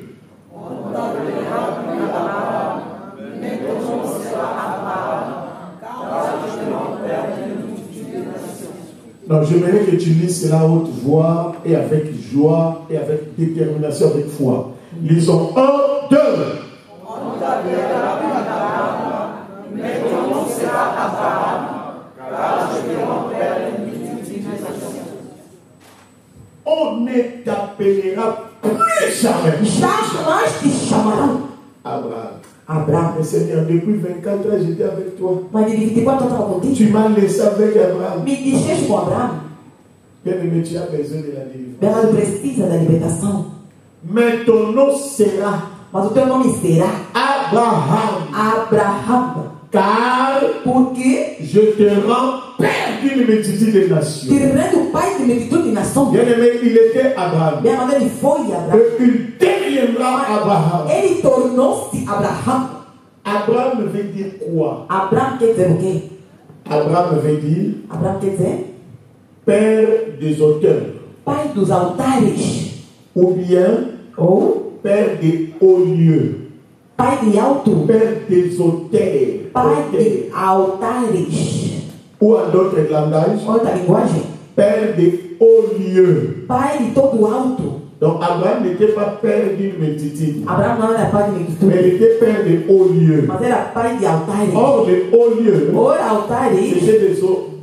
Non, j'aimerais que tu lises cela à haute voix et avec joie et avec détermination, avec foi. Lisons 1, 2. On ne t'appellera plus jamais Jamais te chamarão Abraham. Abraão. Mais Seigneur, depuis 24 ans, j'étais avec toi. Mas de 24 anos estava contigo. Tu m'as laissé avec Abraham. Me deixaste com Abraão. Bien-aimé, tu as besoin de la délivrance. Meu amado precisa da libertação. Mais ton nom sera Mas o teu nome será Abraham. Abraão. Car Porque je te rends père d'une multitude de nations. te rendo pai de multitude de nações. Bien-aimé, il était Abraham. Meu amado, ele foi Abraão. Et il deviendra Abraham. Ele tornou-se Abraão. Abraham veut dire quoi? Abraão quer dizer o quê? Abraham veut dire Abraão quer dizer père des auteurs. pai dos altares. Ou bien Ou père des hauts lieux. pai de alto. Père des auteurs. Pai de altares. Ou en d'autres langages, Outra linguagem. père des hauts lieux. Pai de todo alto. Donc Abraham n'était pas père d'une multitude, Abraão não era pai de mais multitude. il était père des hauts lieux. Mas era pai de altares. Or, les hauts lieux, Ora, altares c'était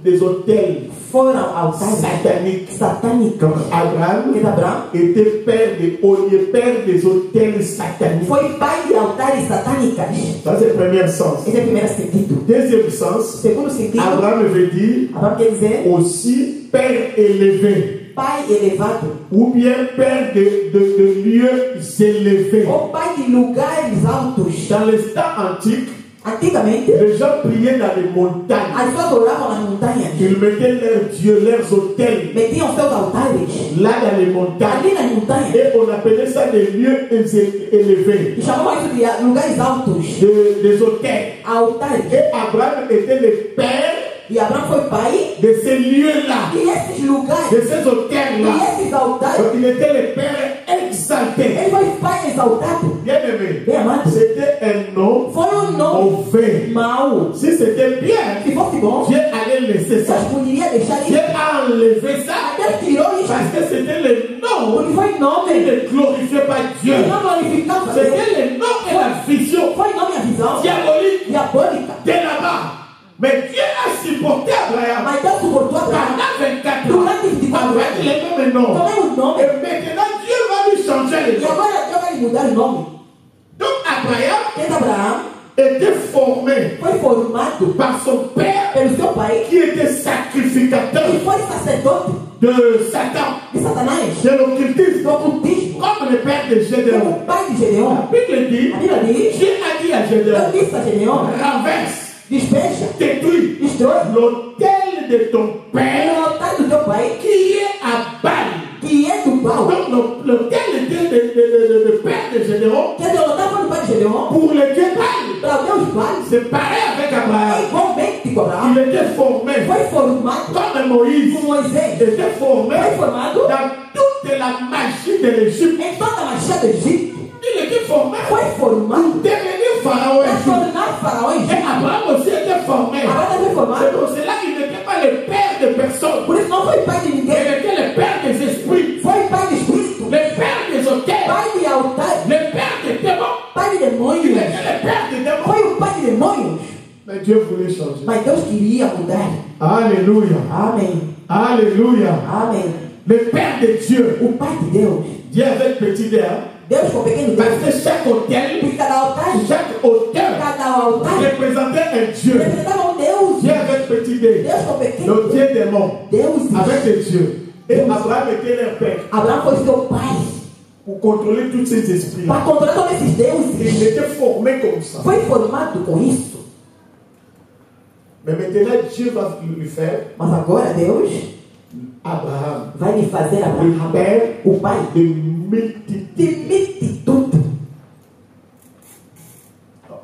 des hôtels foram altares sataniques. satânicos. Donc Abraham Porque Abraão était père des hauts lieux, père des hôtels sataniques. foi pai de altares satânicas. Ça c'est le premier sens. Esse é o primeiro sentido. Deuxième sens, Segundo sentido, Abraham veut dire Abraão quer dizer aussi père élevé, pai elevado. ou bien père de lieux élevés. Ou pai de lugares altos. Dans les temps antiques, Antigamente, les gens priaient dans les montagnes. as pessoas oravam nas montanhas. Ils mettaient leurs dieux, leurs autels, Metiam seus altares là dans les montagnes. ali nas montanhas. Et on appelait ça des lieux élevés, E chamavam isso de lugares altos. des hôtels. Altares. Et Abraham était le père E Abraão foi pai. de ces lieux-là, E esses lugares, de ces e hôtels-là. esses altares, Donc, il était le père exalté. ele foi pai exaltado. Bien aimé, Bem amado. c'était un nom Foi nome mauvais. mau. Si c'était bien, Se fosse bom, Dieu allait laisser ça. Deus poderia deixar Dieu isso. a enlevé ça Deus tirou isso. parce que c'était le nom Porque foi qui nome. ne glorifiait pas Dieu. E não glorificava Deus. C'était le nom et la vision Foi nome a visão diabolique diabólica. de là-bas. Mais Dieu a supporté Abraham Mas Deus suportou Abraão. pendant 24 ans. Durante 24 Avec anos. les mêmes noms. Também o nome. Et maintenant, Dieu va lui changer le E nom. agora Deus vai mudar o nome. Donc Abraham Esse Abraão était formé foi formado par son père pelo seu pai, qui était sacrificateur que foi sacerdote de Satan, de Satanás, de l'occultisme, do ocultismo, comme le père de Gédéon. como pai de Gedeon. La Bible dit, A Bíblia diz, Dieu a dit à Gédéon, Deus disse a Gedeon, renverse, despeja, détruis destrói l'autel de ton o père altar do teu pai, qui est à Baal. que é do pau. Donc l'autel était de père de Gédéon Quer dizer, o altar foi do pai de Gedeon, pour le Dieu Baal. para o Deus pai, C'est pareil avec é Abraham. igualmente com Abraão. Il était formé Foi formado comme Moïse. com Moisés, Était formé foi formado dans toute la magie de l'Égypte. em toda a marcha do Egito, Il était formé foi formado pour devenir pharaon para égyptien. tornar faraó Et egípcio. Abraham aussi était formé. Abraão foi C'est formado, pour cela qu'il n'était pas le père de personne. por isso não foi pai de Il ninguém, était le père des esprits, foi pai de espírito, le père des hôtels, pai de altar, le père des démons. pai de Il demônios, était le père des démons. foi o pai de demônios. Mais Dieu voulait changer. Mas Deus queria mudar. Alléluia. Amém. Alléluia. Amém. Le père de Dieu. O pai de Deus. Dieu avec petit d. Hein? Deus com pequeno Parce Deus. que chaque hôtel, Porque cada altar, chaque hôtel cada altar représentait un Dieu. representava Deus. Dieu avec petit d. Deus com pequeno Le Dieu démon. Deus. Avec des dieux. Et Abraham était leur père. Abraão foi seu pai. Pour contrôler tous ces Para esprits-là. controlar todos esses Il deuses. était formé comme ça. Foi formado com isso. Mais maintenant, Dieu va lui faire Mas agora Deus Abraham, vai lhe fazer le Abraão, père o pai de multitudes. de multitude.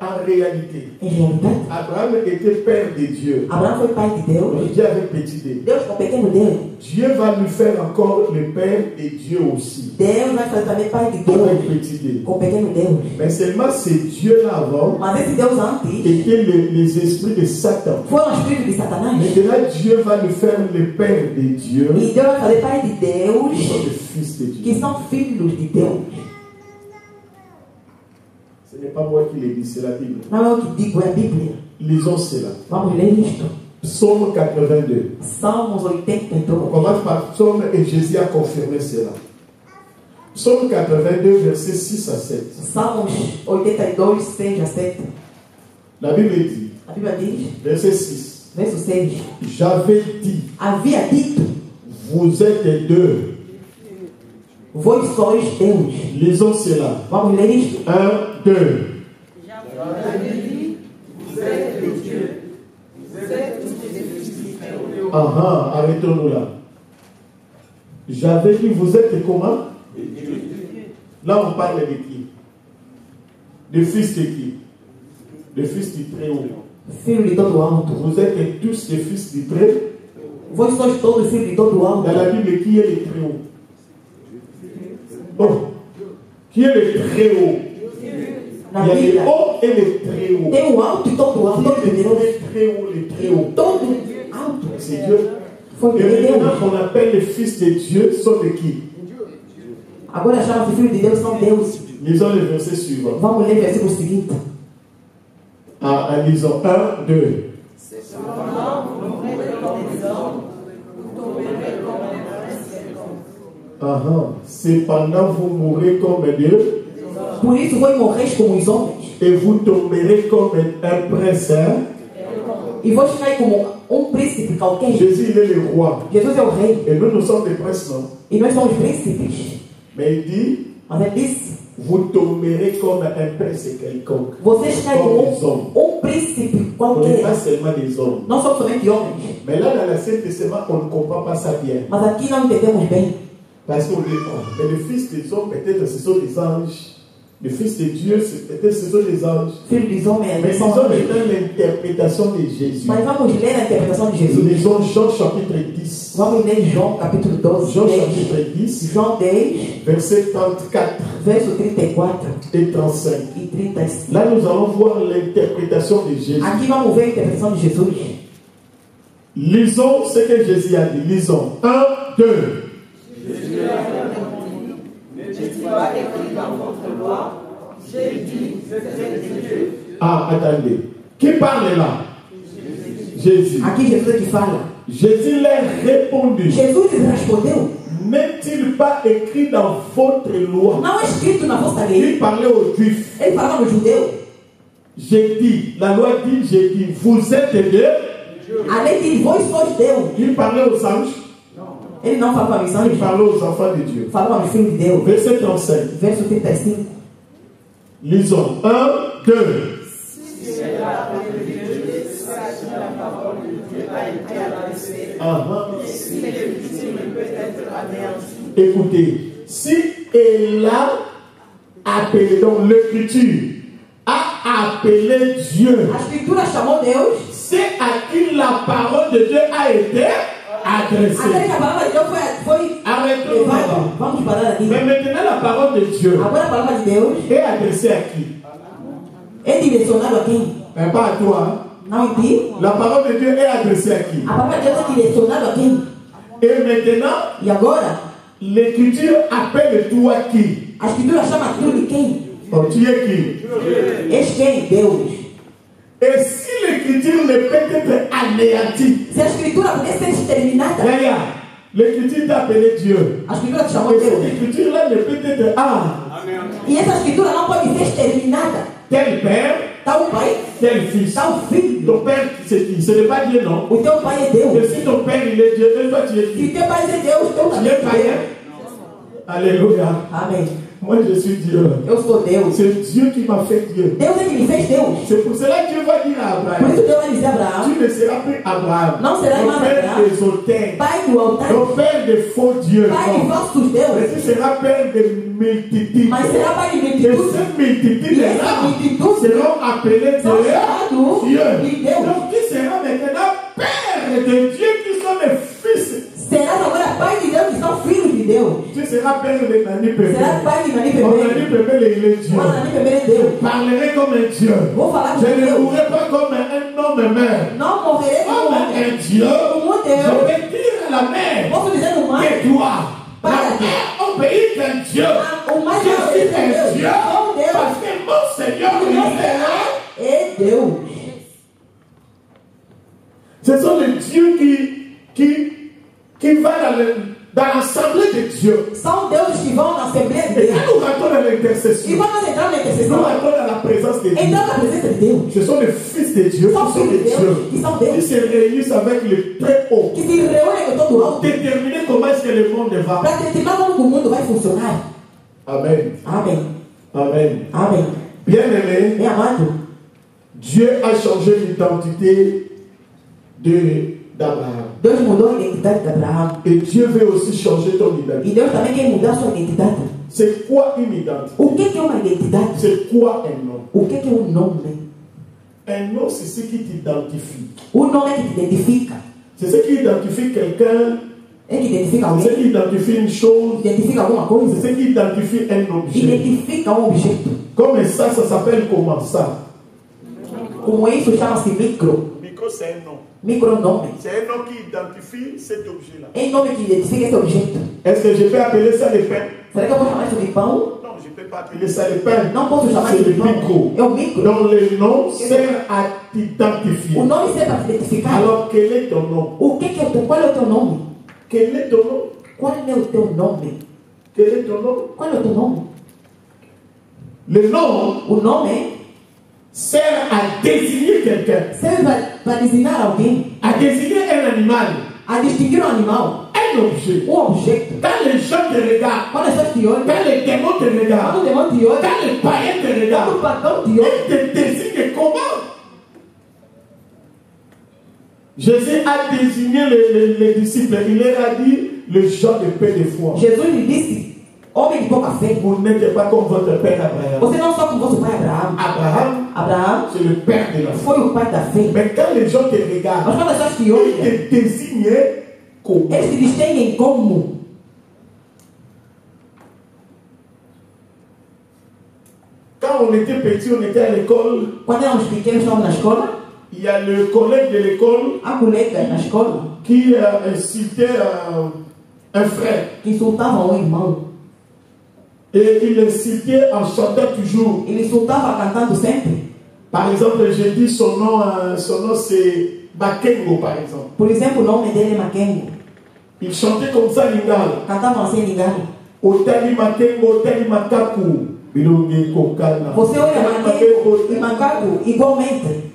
En réalité, Em realidade, Abraham était père de Dieu. Abraão foi pai de Deus. Donc, Dieu avec petit d. Deus com pequeno Deus. Dieu va lui faire encore le père et Dieu aussi. Deus vai fazer também pai de Avec Deus. petit d. Com pequeno Deus. Mais seulement ces dieux-là avant Mas esse Deus antes étaient les esprits de Satan. foram os filhos de Satanás. Maintenant, Dieu va lui faire le père de Dieu. E Deus vai fazer pai de Qui Deus, sont les fils de Dieu. que são filhos de Deus. Ce n'est pas moi qui le dis, c'est la Bible. Não é o que digo, é a Bíblia. Lisons cela. Vamos ler isto. Psaume 82. Salmos On 82. commence par Psaume et Jésus a confirmé cela. Psaume 82, versets 6 à 7. Salmos 82, 6 a 7. La Bible dit, A Bíblia diz, verset 6, verso 6. j'avais dit, Havia dito, vous êtes deux. vós sois Deus. Lisons cela. Vamos ler isto. 1, 2. Arrêtons-nous là. J'avais dit, vous êtes comment? Là, on parle de qui? De fils de qui? De fils du Très-Haut. Filho de todo alto. Vous êtes tous des fils du Très-Haut. Vós sois todos filhos de todo alto. Dans la Bible, qui est le Très-Haut? Oh, qui est le Très-Haut? Na Il y a le Bíblia, haut et le Très-Haut. tem o alto e todo alto. Todo Qui est poderoso. le Très-Haut, le Très-Haut? Todo alto. C'est Dieu. Foi Et de maintenant Deus. qu'on appelle les fils de Dieu sont de qui? Agora chama-se filho de Deus, são Deus. Lisons le verset suivant. Vamos ler o versículo seguinte. Lisons 1, 2. Cependant, vous mourrez comme Dieu Por isso vós morreis como os homens. et vous tomberez comme un prince. Hein? E vós ficais como príncipe qualquer. Jésus, il est le roi. Jesus é o rei. Et nous sommes des princes, non? E nós somos príncipes. Mais il dit, Mas ele disse, vous tomberez comme un prince quelconque. vocês caem Comme como les hommes. príncipe On n'est qualquer. pas seulement des hommes. Não somos somente homens. Mais là, dans l'Ancien Testament, on ne comprend pas ça bien. Mas aqui não entendemos bem. Parce qu'on dit, oh, mais le fils des hommes, peut-être ce sont des anges. Le fils de Dieu, peut-être ce sont des anges. Filho dos homens, Mais ils são ont anjos. maintenant l'interprétation de Jésus. Mas vamos ler a interpretação de Nous Jesus. lisons Jean chapitre 10. Vamos ler João capítulo 12. Jean 10. chapitre 10, João 10, versets 34 verso 34 et 35. e 35. Là, nous allons voir l'interprétation de Jésus. Aqui vamos ver a interpretação de Jesus. Lisons ce que Jésus a dit. Lisons. 1, 2. Ah, attendez. Qui parle là? Jésus. Aqui Jesus é que fala. Jésus leur répondu. Jesus lhes respondeu: N'est-il pas écrit dans votre loi? não é escrito na vossa lei. Il parlait aux Juifs. Ele falava nos judeus. J'ai dit, la loi dit, j'ai dit, vous êtes Dieu. A lei diz: vós sois Deus. Il parlait aux anges. Ele não falava aos Il anjos, parlait aux enfants de Dieu. falava aos filhos de Deus. Verset 35. Verso 35. Lisons. 1, 2. Écoutez, si elle a appelé, donc l'écriture a appelé Dieu, A escritura chamou Deus. c'est à qui la parole de Dieu a été adressée. Até que a palavra de Deus foi Arrêtons levada. là-bas. Vamos parar ali. Mais maintenant, la parole de Dieu Agora a palavra de Deus est adressée à qui? é direcionada a quem? Mais pas à toi. Hein? Não em ti. La parole de Dieu est adressée à qui? A palavra de Deus é direcionada a quem? Et maintenant, E agora, l'écriture appelle toi qui? a escritura chama aquilo de quem? Oh, tu es qui? És quem? Deus. Et si l'écriture ne peut être anéantie, Se a escritura pudesse ser exterminada, regarde, l'écriture t'a appelé Dieu. a escritura te chamou Et cette Deus. écriture-là ne peut être E essa escritura não pode ser exterminada. tel père, Tá o pai, tel fils. tá o filho. Ton père, c'est qui? Ce n'est pas Dieu, non? O teu pai é Deus. Et si ton père, il est Dieu, et toi, tu es Se qui? teu pai é Deus, teu Tu também es é païen. Deus. Alléluia. Amém. Moi, je suis Dieu. Eu sou Deus. C'est Dieu qui m'a fait Dieu. Deus é que me fez Deus. C'est pour cela que Dieu va dire à Por Abraham, isso Deus vai dizer a Abraão: tu ne seras plus Abraham, Não será ton mais père Abraham. des autels, pai do altar, ton père des faux dieux. pai de Non. falsos Mais deuses, tu seras père de multitudes. mas será pai de Et multitudes. ces multitudes-là seront appelées São chamados Dieu. de Deus. Donc tu seras maintenant père de Dieu qui sont les fils. Serás agora pai de Deus, que são filhos de Deus. Tu seras père de Nani Pépé. Será pai de Nani Mon Pepé. Nani Pépé, il est Dieu. Quando Nani Pepé é Je Deus. parlerai comme un Dieu. Vou falar Je com ne Deus. mourrai pas comme un homme mère. Não morrerei como Comme un Dieu. Como Je Deus. vais dire à la mère Posso dizer no mar? que toi, la mère obéit qu'un Dieu. O mais Je suis é un Deus. Dieu Sou Deus. parce que mon Seigneur, O il meu est là. Senhor é Deus. Ce sont les dieux qui vont dans l'assemblée de Dieu. São deuses que vão na Assembleia de Et Deus. quand nous rentrons dans E l'intercession, quando nós entramos na nous intercessão, rentrons dans la présence de Dieu. entramos na presença de Deus. Ce sont les fils de Dieu, São qui sont filhos les de Deus, dieux, que são qui Deus. se réunissent avec le très haut Que se reúnem com todo o pour alto déterminer comment est-ce que le monde va. para determinar como que o mundo vai funcionar. Amen. Amém. Amen. Amém. Bien-aimé, Bem amado, Dieu a changé l'identité d'Abraham. Deus mudou a identidade de Abraão. Et Dieu veut aussi changer ton E identité. Deus também quer mudar a sua identidade. C'est quoi une identité? O que é uma identidade? C'est quoi un nom? O que é um nome? Un nom, c'est ce qui t'identifie. O nome é que te identifica. C'est ce qui identifie quelqu'un, É que identifica c'est ce alguém. qui identifie une chose, Identifica alguma coisa. c'est ce qui identifie un objet. Identifica um objeto. Comme ça s'appelle comment ça? Como isso chama-se micro. Micro, c'est un nom. Micronome. C'est un nom qui identifie cet objet-là. É nome que identifica esse objeto. Est-ce que je peux appeler ça le pain? Será que eu posso chamar isso de pão? Non, je ne peux pas appeler ça le pain. Não posso chamar C'est isso le de pão. micro. É o micro. Donc le nom sert à t'identifier. O nome serve para te identificar. Alors quel est ton nom? O que é o teu? Qual é o teu nome? Quel est ton nom? Qual é o teu nome? Quel est ton nom? Qual é o teu nome? Le nom O nome sert à désigner quelqu'un, serve para designar alguém, à désigner un animal, a distinguir um animal, un objet. objeto. Quand les gens te regardent, Quando as pessoas te olham, quand les démons te quando regardent, o demônio te olha, quand les païens te quando o regardent, pagão te olha, ils te désignent comment? Jésus a désigné les disciples. Il leur a dit le genre de paix de foi. Jesus lhe disse: homem de pouca fé, Vous n'êtes pas comme votre père Abraham. você não só como vosso pai Abraão. Abraham, c'est le père de la foi. Foi o pai da fé. Mais quand les gens te regardent, Mas quando as pessoas te ils olham, te désignent comme. eles te distinguem como. Quand on était petit, on était à l'école. Quando éramos pequenos, estávamos na escola, Il y a le collègue de l'école há colegas na escola qui insultait un frère. que insultavam um irmão. Et il insultait en chantant toujours. Ele insultava cantando sempre. Par exemple, j'ai dit son nom c'est Makengo, par exemple. Por exemplo, o nome dele é Makengo. Il chantait comme ça Lingala. Cantavam assim, Lingala. Otali Makengo, Otali Makaku. Bilongi Kokana. Você olha Makengo e Macaco igualmente.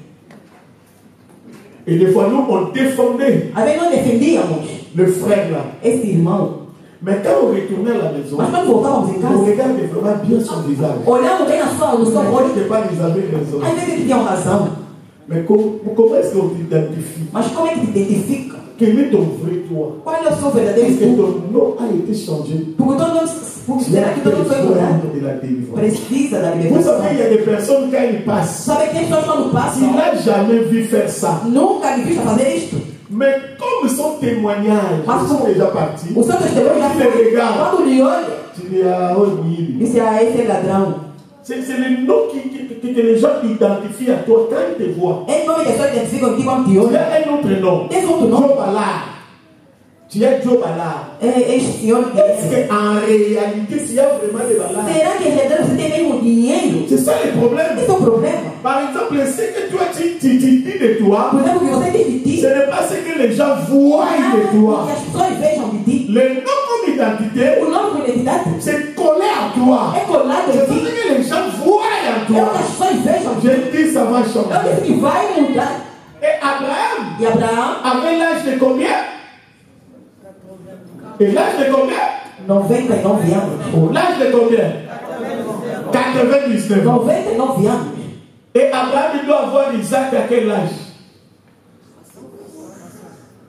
Et des fois, nous, on défendait Às vezes nós defendíamos le frère là. esse irmão. Mais quand on retournait à la maison, Mas quando voltávamos em on casa, regardait vraiment bien son visage. olhamos bem no seu On olho. ne pas ils avaient raison. Às vezes eles tinham razão. Mais comment est-ce qu'on t'identifie? Mas como é que te identifica? Quel est ton vrai toi? Qual é o seu Est-ce verdadeiro que tu? ton nom a été changé? Porque todo mundo, porque será que todo mundo foi mudado? de la délivrance. Precisa da Vous libertação. savez, il y a des personnes quand ils passent, Sabe que tem pessoas quando il passam, n'a jamais vu faire ça. nunca lhe visto fazer isto. Mais comme son témoignage, Mas ils sont como déjà partis. o seu testemunho já foi. Quando lhe olha, Tu dis, ah, oh, oui. disse: ah, esse é ladrão. C'est le nom que les gens identifient à toi quand ils te voient. É nome que as pessoas identificam aqui quando te Tu olham. as un autre nom. Tem outro nome. Job Allah. Tu es Job Allah. É este senhor que Est-ce é. qu'en réalité, tu as vraiment des balades? Será que em verdade você tem mesmo dinheiro? C'est ça le problème. Esse é o problema. Par exemple, ce que toi tu dis de toi, Por exemplo, o que você diz de ti, ce n'est pas ce que les gens voient de que toi. as pessoas vejam de ti. Le nom comme identité, O nome com identidade c'est collé à toi. é colado C'est em ce ti. que les gens voient en É o que toi. as pessoas vejam de ti. Je dis, ça va Eu changer. disse que vai mudar. Et Abraham E Abraão, avait l'âge de combien? Et l'âge de combien? 99 anos. Oh, l'âge de combien? 99. 99 anos. Et Abraham il doit avoir Isaac à quel âge?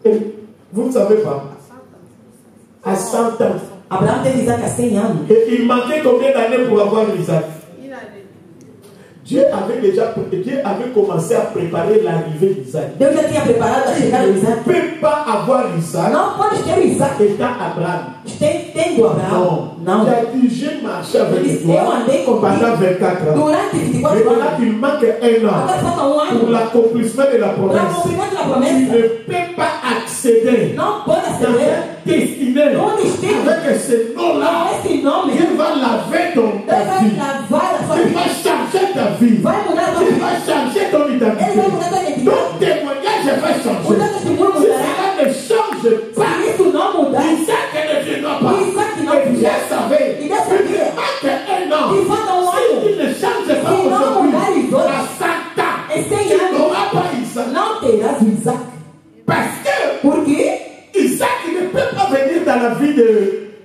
Et vous ne savez pas. À 100 ans. Abraão teve Isaac há 100 anos. Et il manquait combien d'années pour avoir Isaac? Dieu avait commencé à préparer l'arrivée d'Isaac. Deus já tinha preparado a chegada de Tu Isaac. ne peux pas avoir Isaac Não pode ter o Isaac étant Abraham. tendo Abraão. Non. Não. Tu as dit, j'ai marché avec Ele disse: toi eu andei pendant contigo 24 ans. durante 24 Et voilà anos. qu'il manque un an Agora falta pour ano. l'accomplissement de la Para o promesse. cumprimento da Tu promessa. ne peux pas accéder Não pode dans acender. un destiné No destino. avec ce nom-là. Esse nome. Dieu va laver ton ta Deus vai vie. lavar a sua Tu vida. vas changer ta vie. Vai mudar a Tu sua vida. vas changer ton Ele identité. vai mudar a sua identidade. Ton témoignage va O changer. teu testemunho Si mudará. cela ne change pas, Se isso não mudar, Isaac ne viendra pas. Isaac ne Et Dieu viendra. savait E Deus sabia. qu'il manque un an. que falta ano. Si tu ne changes pas Se não aujourd'hui, mudares hoje, à 100 ans, em 100 tu anos, n'auras pas Isaac. não terás o Isaac. Parce que Porque Isaac ne peut pas venir dans la vie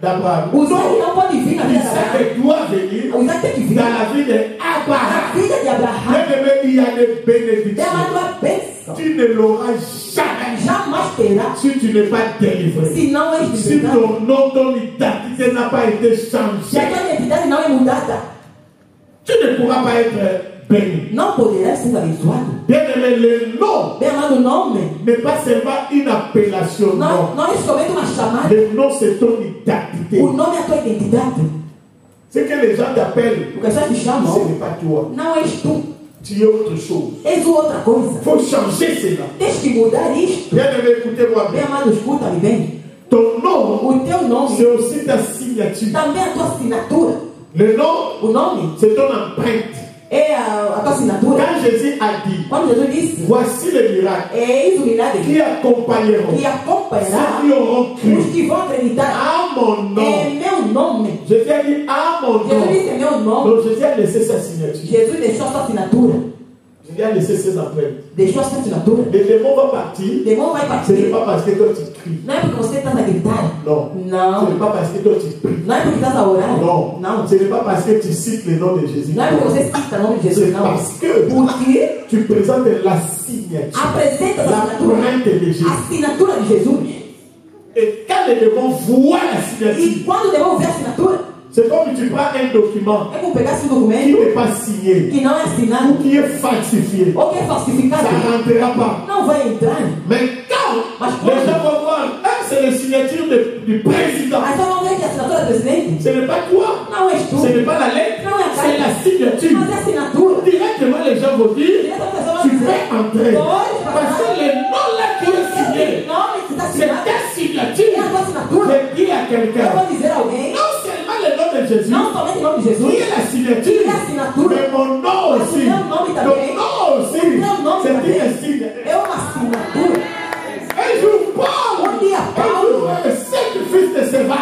d'Abraham. o Isaac não pode vir na vida de Abraão. Isaac doit venir O Isaac tem que vir dans la vie na d'Abraham. vida de Abraão. Bien-aimé, il y a des É bénédictions. uma tua bênção. Tu ne l'auras jamais Jamais terá. si tu n'es pas délivré. Se não és Si libertado. ton nom, ton identité n'a pas été Se changée, a tua identidade não é mudada, tu ne pourras pas être béni. não poderás ser abençoado. Bien-aimé, le nom Bem amado, o nome n'est pas seulement une appellation. não, Non. não é somente uma chamada. Le nom, c'est ton identité. O nome é a tua identidade. Ce que les gens t'appellent, O que as pessoas te ce chamam n'est pas toi. não és tu. Tu es autre chose. És outra coisa. Il faut changer cela. Tens que mudar isto. Bien-aimé, écoutez-moi Bem bien. amado, escuta-me bem. Ton nom, O teu nome c'est aussi ta signature. também é a tua assinatura. Le nom, O nome c'est ton empreinte. é a tua assinatura. Quand Jésus a dit, Quando Jesus disse: voici les miracles eis o milagre qui accompagneront que acompanhará ceux qui auront cru os que vão acreditar à mon nom. em meu nome. Jésus a dit à mon Jesus nom. disse: meu nome. Donc Jésus a laissé sa signature. Jesus deixou a sua assinatura. Il a laissé ses empreintes. Des choses que tu n'as pas. Le démon va partir. Les mots vont Ce partir. n'est pas parce que toi tu cries. Non é porque você está a gritar. Non. Não. Ce n'est pas parce que toi tu pries. Não é porque estás a orar. Non. Não. Ce n'est pas parce que tu cites le nom de Jésus. Não é porque você cita o nome de Jesus. C'est Não. parce que Porque tu présentes la signature. apresenta a La assinatura. pointe de Jésus. A assinatura de Jesus. Et quand le démon voit la signature, E quando devolver a assinatura, c'est comme tu prends un document é como pegar esse qui documento n'est pas signé que não é ou assinado qui est falsifié. ou que é Ça falsificado. ne rentrera pas. Não vai entrar. Mais quand les gens vont voir, c'est la signature du président. Aí só vão ver que a assinatura do presidente Ce n'est pas toi, não és tu. ce n'est pas la lettre, Não é a c'est la carta. signature. Mas é a assinatura. Directement, les gens vont dire, Direto a pessoa vai tu dizer. peux entrer. Pode Parce que le nom là qui est signé, Esse nome que está c'est assinado ta é signature. a tua assinatura. Je dis à Eu quelqu'un, vou dizer a alguém, non seulement le nom de Jésus, não somente o nome de qui Jesus, est la signature, que é a assinatura, mais mon nom aussi. Mas o meu nome Ton também. nom aussi, O meu nome c'est também. un signe. é uma assinatura. Un jour, Paul, dia, Paulo, le sacrifice de Séva,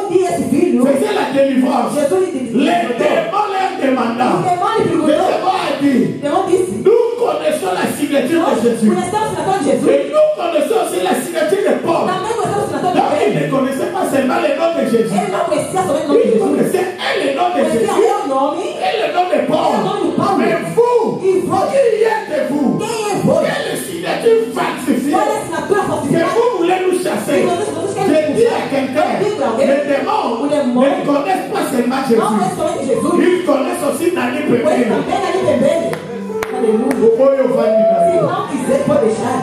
dia esse filho, faisait la délivrance. Jesus lhe disse, Les démons leur o demandant. demônio Le perguntou, démon a dit, o demônio disse, nous connaissons la signature de Jésus. conhecemos a assinatura de Jesus, Et nous connaissons aussi la signature de Paul. também conhecemos a assinatura de Donc il Pedro. ne connaissait pas seulement le nom de Jésus. Ele não conhecia somente o nome de Il Jesus, connaissait le nom de conhecia Jésus meu nome, et le nom de Paul. o nome de Paulo. Mais vous, E vós, qui êtes vous? quem é vós? Quelle signature falsifiée Qual é a assinatura que falsificada? vous voulez nous chasser? Je dis à quelqu'un, les démons ne connaissent pas seulement Não Jésus. conhece somente Jesus, Ils connaissent aussi Nani conhece Pépé. também ali bebê. Aleluia. Okoyo Vandi Se Nani. não quiser, pode deixar.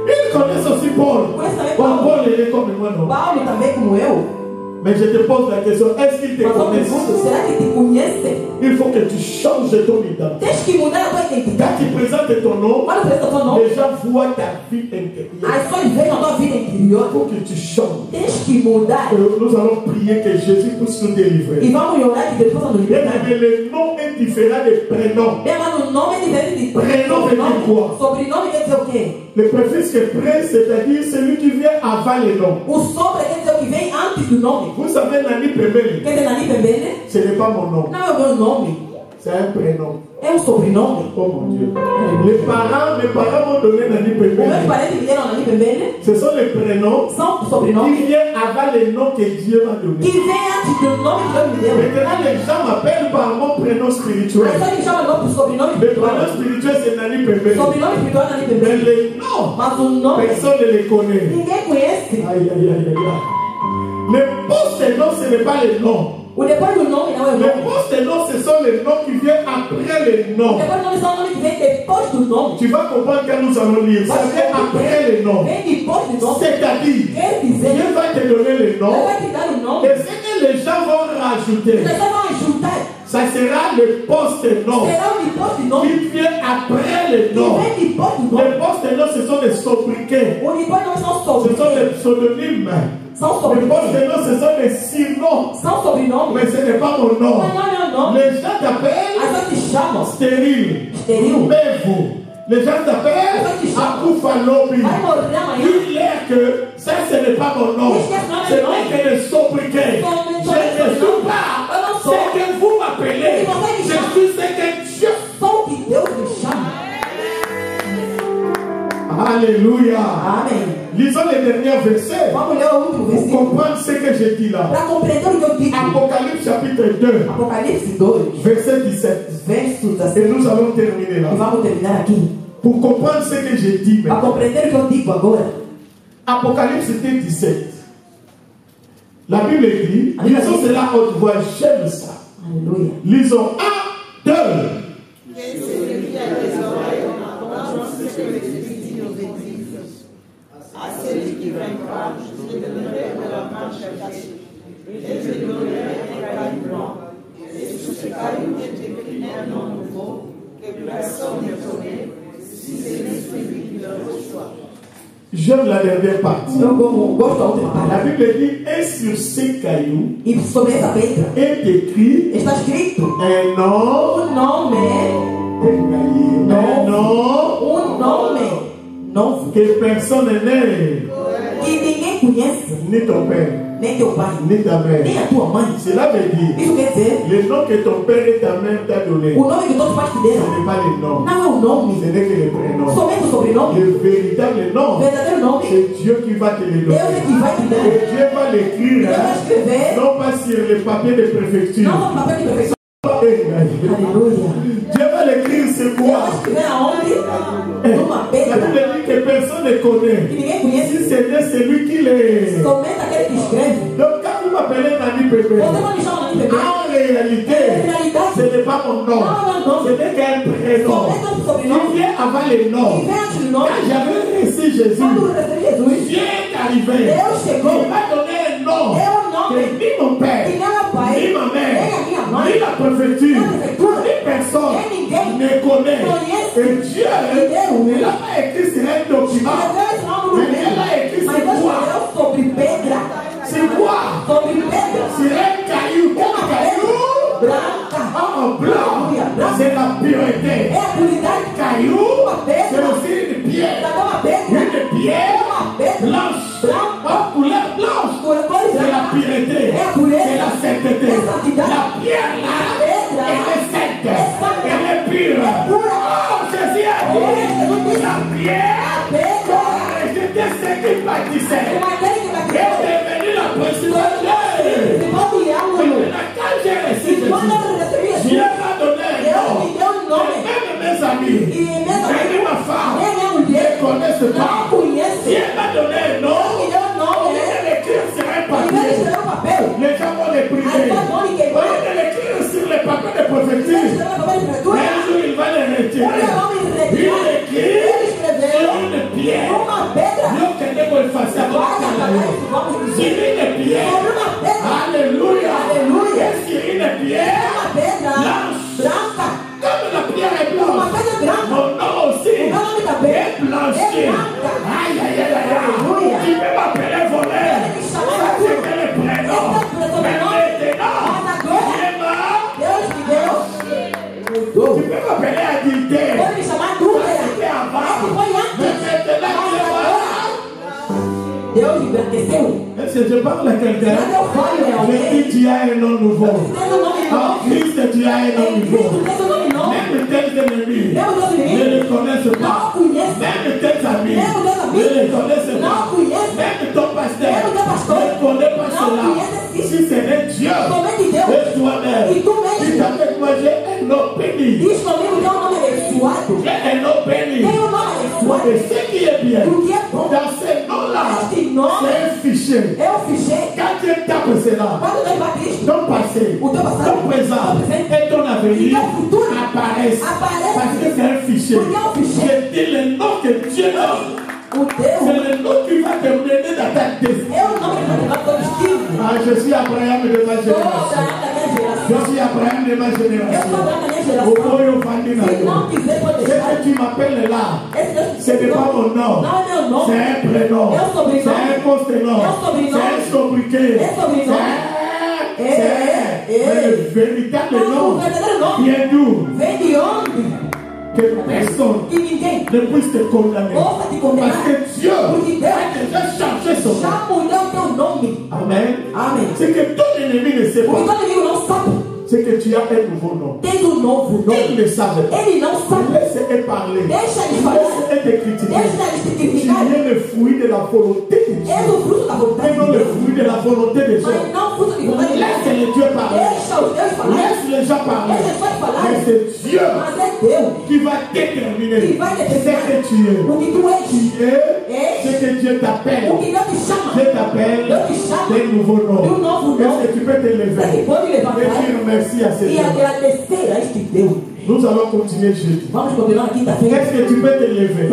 Ils connaissent aussi Paul. Conhece também Bon, Paulo. Paul, il est comme moi, non? Paulo também, como eu. Mais je te pose la question, est-ce qu'ils te Mas eu connaissent? pergunto, será que te conhecem? Il faut que tu changes ton identité. Tens que mudar a tua Quand identidade. tu présentes ton nom, Quando apresenta teu nome, les gens voient ta vie intérieure. as pessoas veem a tua vida Il interior. faut que tu changes. Tens que mudar. Nous allons prier que Jésus puisse nous délivrer. E vamos orar que Deus possa nos libertar. Mais le nom est différent des prénoms. Bem, mas o nome é diferente de Prenome veut dire quoi? Sobrenome quer dizer o quê? Le préfixe que près, c'est-à-dire celui qui vient avant le nom. O sobre quer dizer o que vem antes do nome. Vous savez, Nani Pembele, Quer dizer, Nani Pembele ce n'est pas mon nom, não é o meu nome, c'est un prénom. é um sobrenome. Oh mon Dieu. Mes parents m'ont donné Nani Os meus Pembele. parentes me deram Nani Pembele Ce sont les prénoms são qui sobrenomes viennent avant les noms que Dieu m'a que donné. vem antes do nome que Deus me deu. Maintenant, les gens m'appellent par mon prénom spirituel. Aí só me chama logo pro sobrenome Le prénom espiritual. spirituel, c'est Nani Pembele. Sobrenome espiritual é Nani Mais Pembele. les noms, Mas o nome, personne ne les connaît. ninguém conhece. Aïe, aïe, aïe, aïe, aïe. Le post-nom, ce n'est pas le nom. O depois do nome não é o Les nome. post-noms, ce sont les noms qui viennent après les O noms. depois do nome são o nome que vem depois do nome. Tu vas comprendre quand nous allons lire. Ça vient après les noms. Vem depois do nome. C'est-à-dire, Quer dizer, Dieu va te donner les Deus noms. vai te dar o nome. Et ce que les gens vont rajouter, As pessoas vão juntar. ça sera le post-nom Será o depois do nome. qui vient après les Que noms. vem depois do nome. Les post-noms, ce sont des sobriquets. O depois não são Ce sont sobrenomes. des pseudonymes. São Les sobrenomes. post-noms, ce sont des surnoms. São sobrenomes. Mais ce n'est pas mon nom. Mas não é meu nome. Les gens t'appellent As pessoas te chamam. stérile. Steril. Mais vous, les gens t'appellent Akufalobi. Vai morrer amanhã. Dis-leur que ça, ce n'est pas mon nom. Ce n'est que des sobriquets. Je ne suis pas ce que vous m'appelez. Je suis ce que Dieu. Só o que Deus me chama. Alléluia. Amém. Lisons les derniers versets Vamos ler o último pour versículo. comprendre ce que je dis là. Para compreender o que eu digo. Apocalypse chapitre 2, Apocalipse 2, verset 17. verso Et 17. nous allons terminer E là. vamos terminar aqui. Pour comprendre ce que je dis Para maintenant. compreender o que eu digo agora. Apocalypse 17. La Bible dit, lisons cela à haute voix, j'aime ça. Aleluia. Lisons 1, 2. À celui qui vaincra, je donnerai de la marche cachée. Et je donnerai un caillou blanc. Et sous ce caillou, je t'écris un nom nouveau que personne ne connaît, si c'est l'esprit qui le reçoit. J'aime la dernière partie. Eu gosto da última La palavra. Bible dit, et sur ces cailloux E sobre essa pedra est écrit está escrito un nom, o nome, un nom o nome novo que personne n'est. E ninguém conhece. Ni ton père. Nem teu pai. Ni ta mère. Nem a tua mãe. Cela veut dire. Isso quer dizer. Le nom que ton père et ta mère t'a donné. O nome que todos os pais te Ce deram. n'est pas le nom. Não é o nome. Ce n'est que le prénom. Somente o sobrenome. Le véritable nom. O verdadeiro nome. C'est Dieu qui va te le donner. Deus é que vai te dar. Et Dieu va l'écrire. Deus vai escrever. Non pas sur les papiers de préfecture. Não no papel de perfeição. Aleluia. Dieu va l'écrire sur Deus quoi? vai escrever aonde? Numa La Bible pedra. dit que personne ne connaît. Que ninguém conhece. Si c'est celui qui l'est. Somente aquele que escreve. Donc quand vous m'appelez Nani Pépé, Você não me chama de bebê. en réalité, ce n'est pas mon nom. Ce n'est qu'un prénom. Somente o Qui sobrenome. vient avant le nom. E vem antes do nome. Quand j'avais reçu Jésus, Quando eu recebi Jesus. Dieu est arrivé. Deus chegou. Il m'a donné un nom. Deu um nome. Que ni mon père, Que nem meu pai. ni ma mère, Nem a minha mãe. ni la préfecture, Nem a prefeitura. ni personne Nem ninguém. ne connaît. Conhece. Et Dieu, il n'a pas écrit sur un document. Escreveu esse nome no Mais Dieu livro. l'a écrit Mas sur Deus quoi? escreveu sobre pedra. C'est quoi? Sobre pedra. Sur un caillou. Quel caillou? Branca. En blanc. C'est la pureté. É a puridade. Caillou, Uma pedra. c'est aussi une pierre. Também uma pedra. Une pierre Uma pedra. blanche. Branca. En couleur blanche. Cor C'est la branca. pureté. É a pureza. C'est la sainteté. É a santidade. La pierre là, Pedra. elle est sainte. É santa. Elle est pure. É pura. Oh, Jésus a Oh, dit, Jesus disse. la pierre, Pedra. j'étais ce qui bâtissait. Uma aquele que vai Elle crer. est devenue la principauté. Se pode ir ao mundo. Maintenant, quand j'ai reçu E quando Jésus, eu recebi Dieu Jesus, m'a donné un Deus nom. me deu um nome. Même mes amis, E mesmo même ma femme, nem minha ne mulher connaissent não pas. conhece. Dieu m'a donné un nom. Deus me deu um Au nome. lieu de l'écrire sur un Em vez de papier, escrever no papel, les gens vont les priver. as pessoas vão lhe Au queimar. lieu de l'écrire sur les papiers de Em vez de prophétie, escrever no papel de prefeitura, un jour il va les retirer. um vão me Il retirar. écrit Ele escreveu sur une pierre. uma pedra. Dieu que ne peut pas faire Olha, rapaz, vamos sur dizer. une pierre. Sobre uma pedra. Alléluia. Alléluia. Et sur une pierre, Uma pedra branca. comme la pierre est Uma blanche, pedra branca. mon nom aussi O meu nome também est blanchi. é branca. Aïe, aïe, aïe, aïe. Alléluia. Tu peux m'appeler voleur. Ele me chamou Ça, de c'est tudo. que le prénom. Esse é o Mais sobrenome. maintenant, Mas agora, Dieu m'a. Deus me deu. Tu peux m'appeler adultère. Pode me chamar adúltera. C'était avant. Esse foi Mais antes. maintenant, Mas Dieu m'a. agora, Deus me embranqueceu. Est-ce que je parle à quelqu'un? Quando eu falo, é Je alguém. dis, tu as un nom nouveau. Tem um nome En novo. Christ, tu as un nom Em nouveau. Cristo tem um nome novo. Même tes ennemis Mesmo Deus ne inimigo le connaissent não pas. conhece. Même tes amis Mesmo Deus ne le amigo connaissent não pas. conhece. Même ton pasteur Mesmo teu pastor ne connaît pas não cela. conhece isso. Si ce n'est Dieu Somente Deus. et toi-même, E tu mesmo. dis avec moi, j'ai un nom béni. Diz comigo tem um nome abençoado. J'ai un nom béni. Tem um nome abençoado. Et ce qui est bien, E o que é bom dans ce nom-là, Este nome c'est un fichier. é o ficheiro. Quand Dieu tape cela, Quando Deus vai Cristo, ton passé, o teu passado, ton présent et ton avenir E teu futuro apparaissent. aparece. Parce que c'est un fichier. Porque é um ficheiro. Je dis le nom que Dieu donne. O Deus C'est le nom qui va te mener dans ta destinée. é o nome que vai levar teu destino. Ah, je suis Abraham de ma Sou génération. Abraão da minha geração. Je suis Abraham de ma Eu sou génération. Abraão da minha Au geração. Boyo Fandina. Se não quiser, pode Ce deixar. que tu m'appelles là, Esse Deus ce n'est pas mon nom. Não é meu nome. C'est un prénom. É um sobrenome. C'est un post-nom. É um sobrenome. C'est un sobriquet. É sobrenome. C'est le véritable Mas o nom. verdadeiro nome Vient d'où? vem de onde? Que personne Que ninguém ne puisse te condamner. possa te Parce condenar. que Dieu Porque a Deus déjà changé son nom. já mudou teu nome. Amen. Amém. C'est que ton ennemi ne sait O que pas. todo inimigo não sabe. C'est que tu as un nouveau nom. Tem um novo Il nome. ne savait pas. Ele não sabe. Laisse-les parler. Deixa ele falar. Laisse-les te critiquer. Deixa ele te Tu criticar. es le fruit de la volonté de Dieu. És o fruto da vontade Et de non le Deus. fruit de la volonté des Mas hommes. não fruto de vontade de Deus. Laisse les dieux parler. Deixa os Deus falar. Laisse les gens parler. Deixa os pais falar. Mais c'est Dieu Mas é Deus qui va déterminer que vai ce determinar que tu es. o que tu és. Tu es ce que Dieu t'appelle. O que Deus te chama. Dieu t'appelle Deus te chama d'un nouveau nom. de um novo Est-ce nome. que tu peux te Você lever que pode et levantar dire merci à ce e Dieu? agradecer a este Deus. Nous allons continuer jeudi. Vamos continuar na quinta-feira. Est-ce que tu peux te lever?